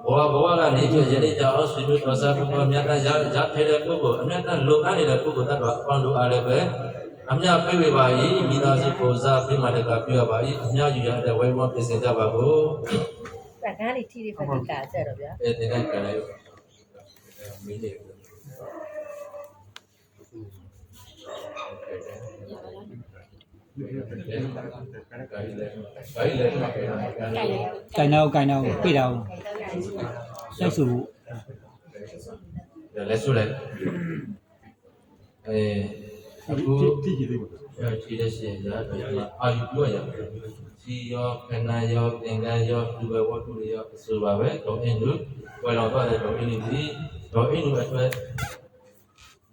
ဘဝကနေပြည့်ရည်ကြအောင်ဆွေမျိုးတော်စားပုဂ္ဂိုလ်အမြတ်တန်ရထဲတဲ့ပုဂ္ဂိုလ်အမြတ်တန်လိုအပ်နေတဲ့ပုဂ္ဂိုလ်တ attva အပေါင်းတို့အားလည်းပဲအမြပြေဝေပါ၏မိသားစုကိုစားပြမတကပြရပါ၏အမြယူရတဲ့ဝိုင်းဝန်းပြင်ဆင်ကြပါကို ဒါကားလေးထီလေးဖက်ပြီးကာဆက်တော့ဗျာ အဲဒီကကလည်းမင်းလေးကိုင်တော့ပြတာဆက်စု လက်ဆုလိုက်အခုကြည့်တဲ့ရှင်ရာအာယူပြောရစီရောခဏရောသင်္ကန်းရောဒီဘဝတ္ထုရောဆိုပါပဲတော့အင်းတို့ဝယ်တော်သွားတဲ့တော့အင်းဒီတော့အင်းတို့အတွက်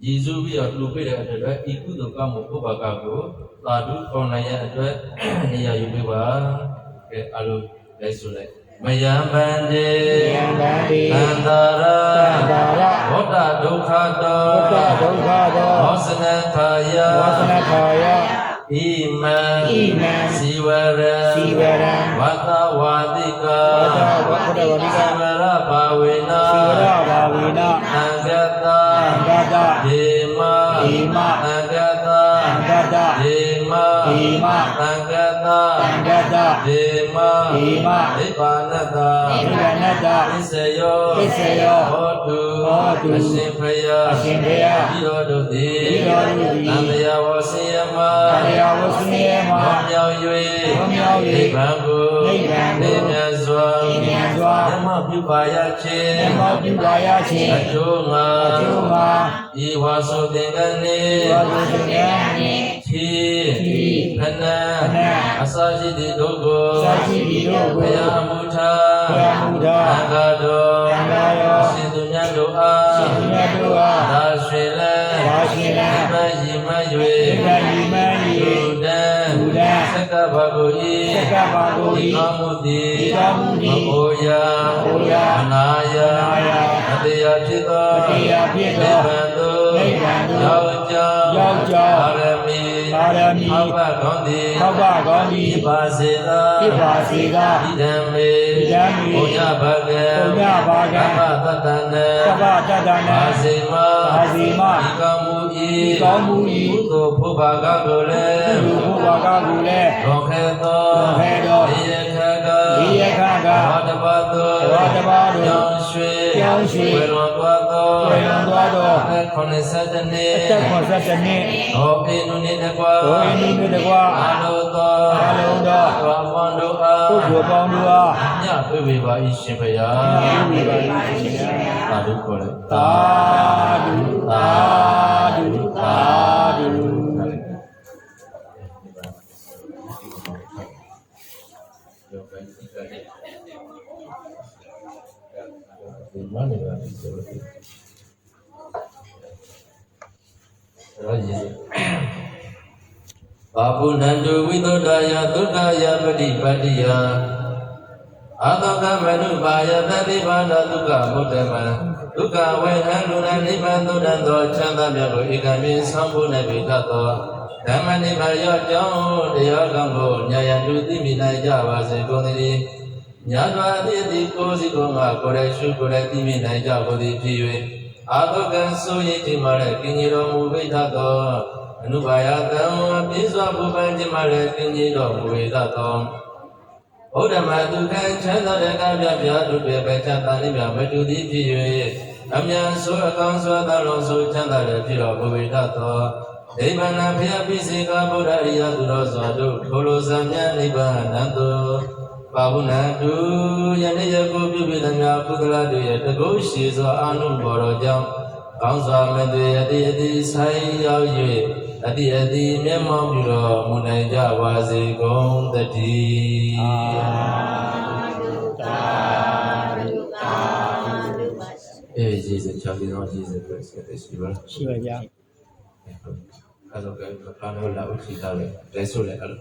ရည်စူးပြီးတော့လူပြတဲ့အတွက်ဤကုသိုလ်ကမှုဥပကကိုသာဓုခေါ်နိုင်ရအတွက်နေရာယူပေးပါကဲအလိုလက်ဆုလိုက်မယံဗန္တိသန္တာရဘောဓဒုက္ခတောဘောဇနထာယဣမံစီဝရဝတ္တဝါတိကစီဝရဘာဝေနသံဃတဒေမသံဃတဒေမသံဃတဒေမနိဗ္ဗာနတပစ္စယောဟောတုအရှင်ဖယားပြီးတော်တို့သည်သံဃာဝစီယမမြောက်၍နိဗ္ဗာန်ကိုနေမြတ်စွာဓမ္မပြုပါရခြင်းအကျိုးငါဤဝါဆိုသင်္ကန်းနေချီခဏအစာရှိသည့်တို့ကိုဘုရားမူထားအငါတော်အရှင်သူများတို့အားသာရွှေလန်းမယိမ၍လူတန်းသက္ကဘာကိုဤကောင်းမှုသည်မအိုရာအနာယာအတရားဖြစ်သောနိဗ္ဗာန်သို့ရောက်ကြောင်းပါရမီထောက်ပကောင်းသည်ဖြစ်ပါစေသောဣဒံမေဘုရားဘဂံကပ္ပတတနာပါစေမဒီကောင်းမှုဤကုသိုလ်ဘုရားကကိုလည်းရောခဲသောဒီယခကဘောတပတ်သောကြောင်းရွှေဝေလွန်သွားသော80နှစ်ဟောပိနုနေတကွာအာလောသောဘာမန္တောအားညပြေဝေပါ၏ရှင်ဘုရားသာဓုခေါ်လိုက်သာဓုဘာဘုနန္တုဝိသုဒ္ဓယသုဒ္ဓယပฏิပတ္တိယအာသောကမနုပါယသတိဘာနာဒုက္ခဘုဒ္ဓမံဒုက္ခဝေဟံလူနာနိဗ္ဗာန်သုဒ္ဓံသောချမ်းသာမြတ်ကိုဧကံမြင်ဆောင်ဖို့၌ပိဋကသောဓမ္မနိဗ္ဗာန်ရောက်ကြောင်းတရားကောင်းကိုညာယတုသိမိနိုင်ကြပါစေကုန်သတည်းညာတော်အသည့်သည်ကိုယ်စီကိုယ်ငါကိုယ်တိုင်ရှုကိုယ်တိုင်သိမိနိုင်ကြကုန်သည်ဖြစ်၍အာသောကံဆိုရင်ဒီမှာလည်းကင်ကြီးတော်မူပိဋကသောအနုဘာယတံပြည့်စွာဘုပ္ပံခြင်းမှလည်းကင်ကြီးတော်မူဝေသသောဘုဒ္ဓမဒုက္ခချမ်းသာတဲ့ကံပြပြဒုက္ခပဲချမ်းသာနေမြမတူသည်ဖြစ်၍အမြန်ဆိုအကောင်းစွာသောလုံးဆိုချမ်းသာတဲ့ဖြစ်တော်မူဝေသသောဒိဗ္ဗနာဖျားပိစေကဗုဒ္ဓရိယသူတော်စွာတို့ထိုလိုစံမြတ်နိဗ္ဗာန်သို့ပါဝနာတုယနေ့ယခုပြုပြီးသမျှကုသလတို့ရဲ့တကုရှိစွာအာနုဘော်တော်ကြောင့်ကောင်းစွာမသွေအတိဆိုင်ရောက်၍အတိမျက်မှောက်ပြုတော်မူနိုင်ကြပါစေကုန်သတည်းယေရှုချာလီတော်ယေရှုခရစ်ရှိပါဗျာ အဲ့ဆိုကဘာလို့လာဦးစီတာလဲလဲဆိုလဲအဲ့လို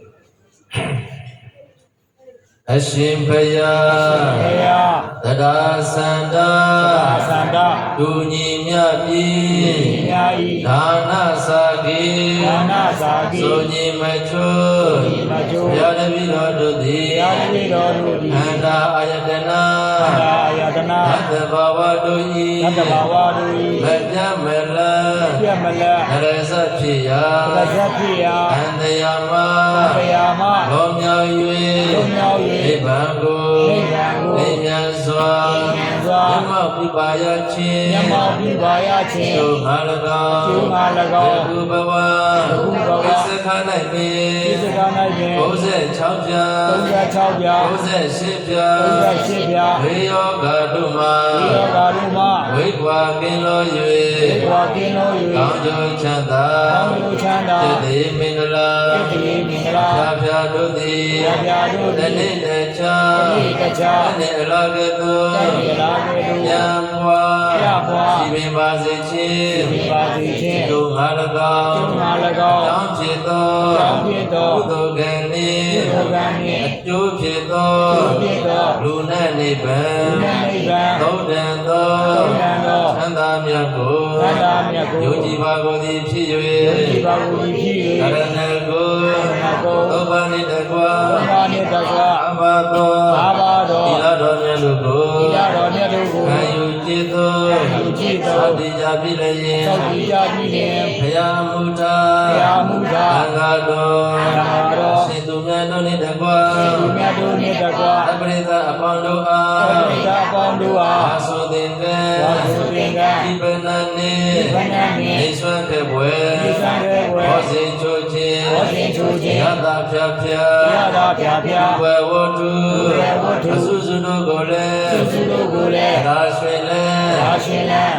အရှင်ဘုရား ဘုရား တရားစန္ဒာ သန္တာ ဒုညီမြပြီ ညာဤ ဒါနစာကိ ဒါနစာကိ ဆိုညီမချို့ မချို့ ဘုရားတပည့်တော်တို့သည် ရာတိတော်တို့သည် အန္တာအာယတနာ သန္တာယတနာ သတ္တဘာဝတို့၏ သတ္တဘာဝတို့၏ မပြတ်မလတ် ပြတ်မလတ် နရဇတ်ဖြစ်ရာ ပဇတ်ဖြစ်ရာ အန္တရာမ ဘုရားမ လောမြောက်၍ လွန်မြောက်၍ နိဗ္ဗာန်ကို နိဗ္ဗာန်ကို နိမြတ်စွာ မြတ်စွာ မြတ်မောက်ပြပါရခြင်း မျက်မှောက်ပြုပါရခြင်း ကျိုးငါ၎င်း ကျိုးငါ၎င်း ယခုဘဝ ယခုဘဝ ကိစ္စခါ၌ပင် ဒီစကား၌ပင် 96ပြား 36ပြား 98ပြား 38ပြား ဝေယောဂတို့မှာ ဒီယောဂါတို့မှ ဝိကွာကင်းလို့ ဒီဝါကင်းလို့ ၍ကောင်းကျိုးချမ်းသာ ကောင်းကျိုးချမ်းသာ တတိမင်္ဂလာ တတိမင်္ဂလာ ဖြာဖြာတို့သည် ဖြာဖြာတို့သည် တနေ့တခြား တနေ့တခြား တနေ့အလားကဲ့သို့ တနေ့အလားကဲ့သို့ ပြန်ပွား ပြန်ပွား ရှိပင်ပါစေခြင်း ရှိပင်ပါစေခြင်း ကျိုးငါ၎င်း ကျိုးငါ၎င်း ကြောင့်ဖြစ်သော ကြောင့်ဖြစ်သော ကုသိုလ်ကံနှင့် ကုသိုလ်ကံနှင့် အကျိုးဖြစ်သော အကျိုးဖြစ်သော လူနာနိဗ္ဗာန် လူနာနိဗ္ဗာန် သုဒ္ဓံသော သုဒ္ဓံသော သန္တာမြတ်ကို သန္တာမြတ်ကို ယုံကြည်ပါကုန်သည်ဖြစ်၍ ဒီပါကိုဒီဖြစ် ကရဏကို ကို သောဘာနိတကွာ သောဘာနှင့်တကွာ အဘာသော အာဘာသော သီလတော်မြတ်တို့ကို သီလတော်မြတ်တို့ကို ခံယူကြည်သော ခံယူကြည်သော သောတိကြပြီလျင် သောက်ကြည်ကြပြီးလျှင် ဘုရားမူတာ ဘုရားမူတာ သံဃာတော် သံဃာတော် ရှင်သူမြတ်တို့နှင့်တကွာ သူမြတ်တို့နှင့်တကွာ သပရိသအပေါင်းတို့အား သတိသာအပေါင်းတို့အား ဝါဆိုသင်္ကန်း ဝါဆိုသင်္ကန်း ဒီပနနှင့် ဒီပနနှင့် နေဆွမ်းခဲ့ပွဲ နေဆွမ်းခဲ့ပွဲ ဘောဇင်ချိုခြင်း ဘောဇင်ချိုခြင်း ရတာဖြာဖြာ ရတာဖြာဖြာ ဝေဝတ္ထု ဝေဝတ္ထု အဆုစုတို့ကိုလည်း စုစုတို့ကိုလည်း ဒါရွှေလည်း သာရှင်လန်း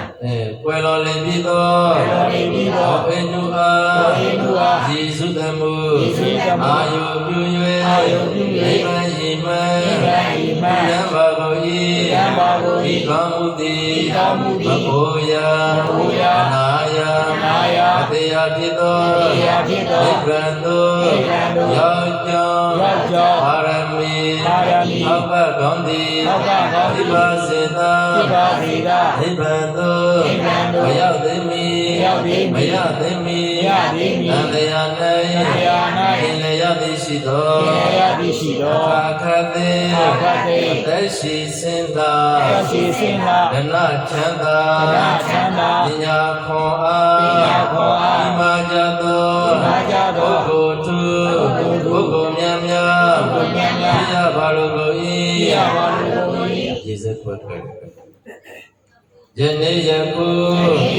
ကွယ်တော်လင်ပြီးသော ကွယ်တော်လင်ပြီးသော အင်းသူအား အင်းသူအား ယေရှုသမှု ယေရှုသမှု အာယုပြု၍ အာယုပြု၍ နိဗ္ဗာန်ရှိမှန် နိဗ္ဗာန်ရှိမှန် ဉာဏ်ပါကုန်၏ ဉာဏ်ပါကုန်၏ ဤကောင်းမှုသည် ဤကောင်းမှုသည် မကိုရာ မကိုရာ အနာယ အနာယ အသေးအဖြစ်သော အသေးအဖြစ်သော နိဗ္ဗာန်သို့ နိဗ္ဗာန်သို့ ရောက်ကြောင်း ရောက်ကြောင်း ပါရမီ ပါရမီ အောက်ကကောင်းသည် အောက်ကကောင်းသည် ဒီပါစေသာ ဒီပါစေသာ နိဗ္ဗာန်သို့ နိဗ္ဗာန်သို့ မရောက်သေးမီ မရောက်သေးမီ မရသေးမီ မရသေးမီ သံတရား၌ သံတရား၌ သင်လည်းရသည်ရှိသော သင်လည်းရသည်ရှိသော အခါခတ်သည် အခါခတ်သည် အသက်ရှိစင်သာ သက်ရှိစင်သာ ဒနချမ်းသာ ဒနချမ်းသာ ပညာခွန်အား ပညာခွန်အား ဒီမာကြသော ဒီမာကြသော ပုဂ္ဂိုလ်သူ ပုဂ္ဂိုလ်သူ ပုဂ္ဂိုလ်များများ ပုဂ္ဂိုလ်များများ ပြရပါလိုကို၏ ပြရပါလိုကို၏ ရေစက်ဖွယ်ထွက်ယနေ့ယခု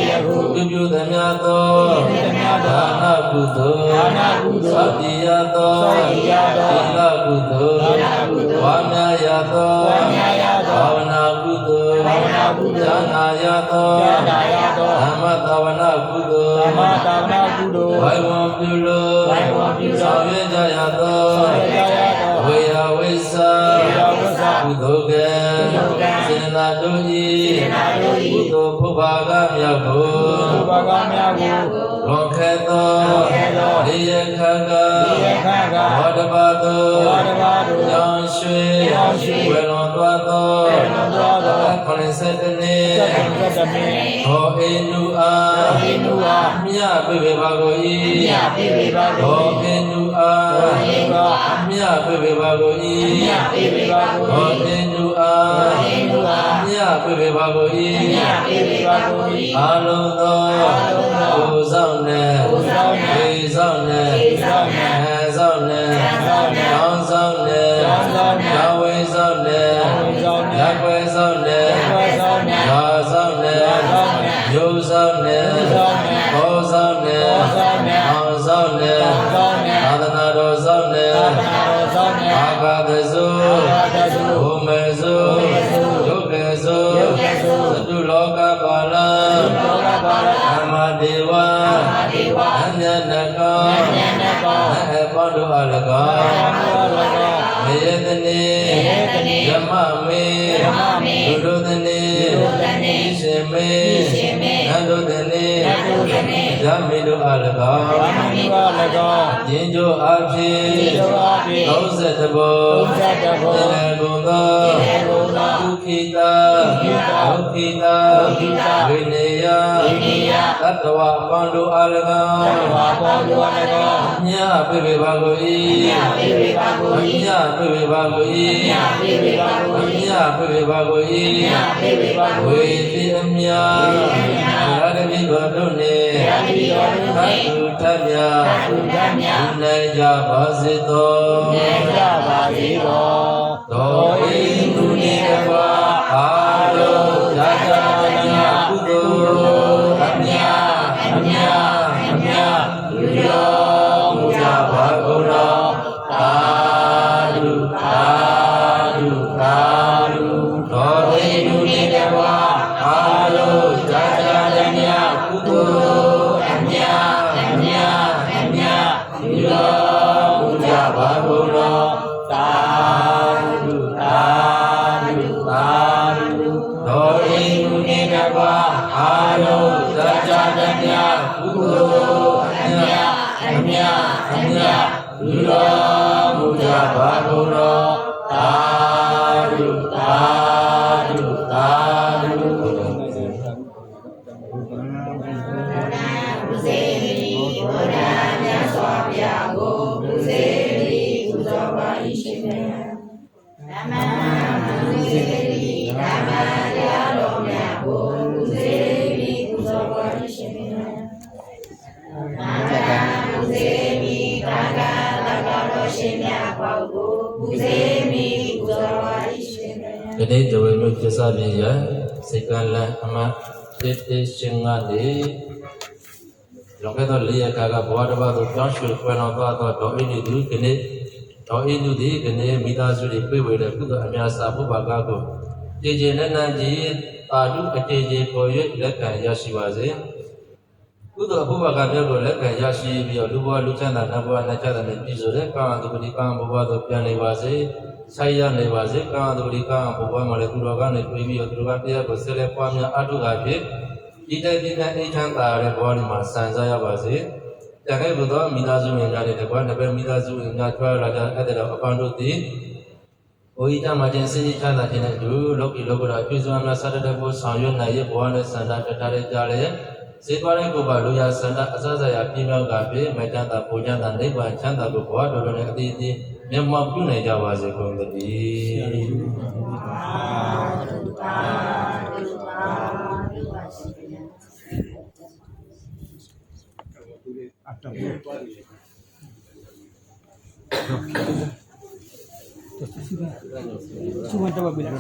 ယခု ပြုပြုသမျှသော ပြုပြုသမျှသော ဒါနကုသိုလ် ဒါနကုသိုလ် သောတိယသော သောတိယသော သီလကုသိုလ် သီလကုသိုလ် ဝါမြာယသော ဝါမြာယသော ဘာဝနာကုသိုလ် ဘာဝနာကုသိုလ် ဉာဏယသော ဉာဏယသော ဓမ္မသာဝနာကုသိုလ် ဓမ္မတာဝနာကုသိုလ် ဝိုင်းဝန်းပြုလို့ ဝိုင်းဝန်းပြုလို့ ဆောင်ရွက်ကြရသော ဆောင်ရွက်ကြရသော ဝေယဝိသ ဝေယဝိသ ကုသိုလ်ကံ ကုသိုလ်ကံ စေနာတို့၏ စေနာတို့၏ ကုသိုလ်ဖုဘာကမြောက်ကို ဘုရားကောင်းများကို လွန်ခဲ့သော လွန်ခဲ့သော ဒီယခက ဒီယခက ဘောဓဘာသော ဘောဓဘာသို့ ရောင်ရွှေ ရောင်ရွှေ ဝေလွန်သွားသော ဝေလွန်သွားသော 80နှစ် သက္ကံသတ္တမေ ဟောအေနုအာ ဟောအေနုအား မြတ်ပြပေပါကို၏ မြတ်ပေပေပါကို ဟောအေနုအာ ဟောအေနုအား မြတ်ပြပေပါကို၏ မြတ်ပေပေပါကို ဟောအေနုအာ ဟောအေနုအား မြတ်ပြပေပါကို၏ မြတ်ပေပေပါကို အာလုံးသော အာလုံးသော ကိုဆောင်နဲ့ ကိုယ်ဆောင်နှင့် ေဆောင်နဲ့ ေဆောင်နှင့် ဟန်ဆောင်နဲ့ ဟန်ဆောင်နှင့် ကောင်းဆောင်နဲ့ ကောင်းဆောင်နှင့် ကောင်းဝေဆောင်နဲ့ ကောင်းဝေဆောင်နှင့် လက်ွယ်ဆောင်နဲ့ လက်ွယ်ဆောင်နှင့် ဓာဆောင်နဲ့ ဓာဆောင်နှင့် မျိုးဆောင်နဲ့ မျိုးဆောင်နှင့် ဘောဆောင်နဲ့ ဘောဆောင်နှင့် အောင်ဆောင်နဲ့ အောင်ဆောင်နှင့် သာသနာတော်ဆောင်နဲ့ သာသနာတော်ဆောင်နှင့် အာဂတသု အာဂတသု ဘုမေသု ဘုမေသု ယုတ်ကေသု ယုတ်ကေသု သတုလောကပါလံ လောကပါရ ဓမ္မဒေဝ ဒေဝ အမြတ်နကော ဉာဏ်နဲ့ကော အပေါင်းတို့အား၎င်း ဘောရကော မေယတနေ မေယတနေ ဓမ္မမေ ဓမ္မမေ ဒုဒုတနေ ဒုဒုတနေ ရှင်မေ ရှင်မေ အ တို့သည်နှင့်ဓမ္မိတို့အား၎င်း ဝါမဏိဝ၎င်း ယင်းကျိုးအဖြစ် 30ဘုံ 30ဘုံ သေကုန်သော သေကုန်သော ဒုခိတာ ဒုက္ခိတာ ဒုခိတာ ဒုက္ခိတာ ဝိနေယ ဝိနည်း တတ္တဝအပေါင်းတို့အား၎င်း သတ္တဝါပေါင်းတို့အား၎င်း မြတ်ပြပေပါကို၏ မြတ်ပေပါကို၏ မြတ်ပြပေပါကို၏ မြတ်ပေပါကို၏ မြတ်ပြပေပါကို၏ မြတ်ပေပါကို ဝေတိအမြတ်ရတပိတော်တို့နှင့် ရတပိတော်တို့နှင့် သတ္တုထမြတ် သတ္တုထမြတ် နိုင်ကြပါစေသော နေကြပါစေသော သောဣန္ဒုနိကဝါအာလောဇာတာမြတ်ကုသိုလ်အမြတ်အမြတ်အမြတ်လူတော်မူကြပါကုန်တော်သာဓုသာဓုသာဓုသောဣန္ဒုနိကဝါအာလောဇာတာမြတ်ကုသိုလ်အမြတ်အမြတ်အမြတ်လူတော်မူကြပါကုန်တော်သာဓုသာဓုသာဓုသောဣန္ဒုနိကဝါအာလောဇာတာမြတ်ကုသိုလ်အမြတ်အမြတ်အမြတ်လူတော်မူကြပါကုန်တော်သာဓုသာဓုသာဓု ဒီနေ့တဝေမျိုးပြသပြည့်ရစိတ်ကလန်အမတေတေရှင်ငါလေလောကတော်လေးရကာကဘဝတစ်ပါးသို့ကြောင်းရွှေဖွယ်တော်သွားသောဒေါအိနိသူဒီနေ့ဒေါအိနုသည်ဒီနေ့မိသားစုတွေပြည့်ဝတဲ့ကုသိုလ်အများစာဖို့ပါကားကိုတည်ခြင်းနဲ့နန်းကြီးပါတုအတေကြီးပေါ်၍လက်ခံရရှိပါစေကုသိုလ်အဖို့ပါကမြောက်ကိုလက်ခံရရှိပြီးတော့လူဘဝလူချမ်းသာနတ်ဘဝနတ်ချမ်းသာနဲ့ပြည့်စုံတဲ့ကာမတုပတိကာမဘဝသို့ပြန်နေပါစေဆိုင်ရနေပါစေကာမတုပတိကာမဘဝမှာလည်းသူတော်ကနေပြေးပြီးတော့သူတော်ကတရားကိုဆက်လက်ပွားများအထုအဖြစ်ဒီတိုင်ပြည်နဲ့အိမ်ချမ်းသာတဲ့ဘဝတွေမှာဆံစားရပါစေတကယ်လို့တော့မိသားစုဝင်များတဲ့တကွာနှစ်ပဲမိသားစုဝင်များထွားလာကြတဲ့တော်အပေါင်းတို့သည်ဘုရားတမချင်းစိတ်ချမ်းသာခြင်းနဲ့အတူလောကီလောကရာအပြည့်စုံအများစားတဲ့ဘုဆောင်ရွက်နိုင်ရဘဝနဲ့ဆန္ဒတထားတဲ့ကြားလေစေသွားတဲ့ကိုယ်ပါလူရဆန္ဒအစစရာပြင်းမြောက်ကပြေမချမ်းသာပူချမ်းသာနိဗ္ဗာန်ချမ်းသာကိုဘဝတော်တော်နဲ့အတိအသေးမျက်မှောက်ပြုနိုင်ကြပါစေကုန်သတည်း Suma tawa bila.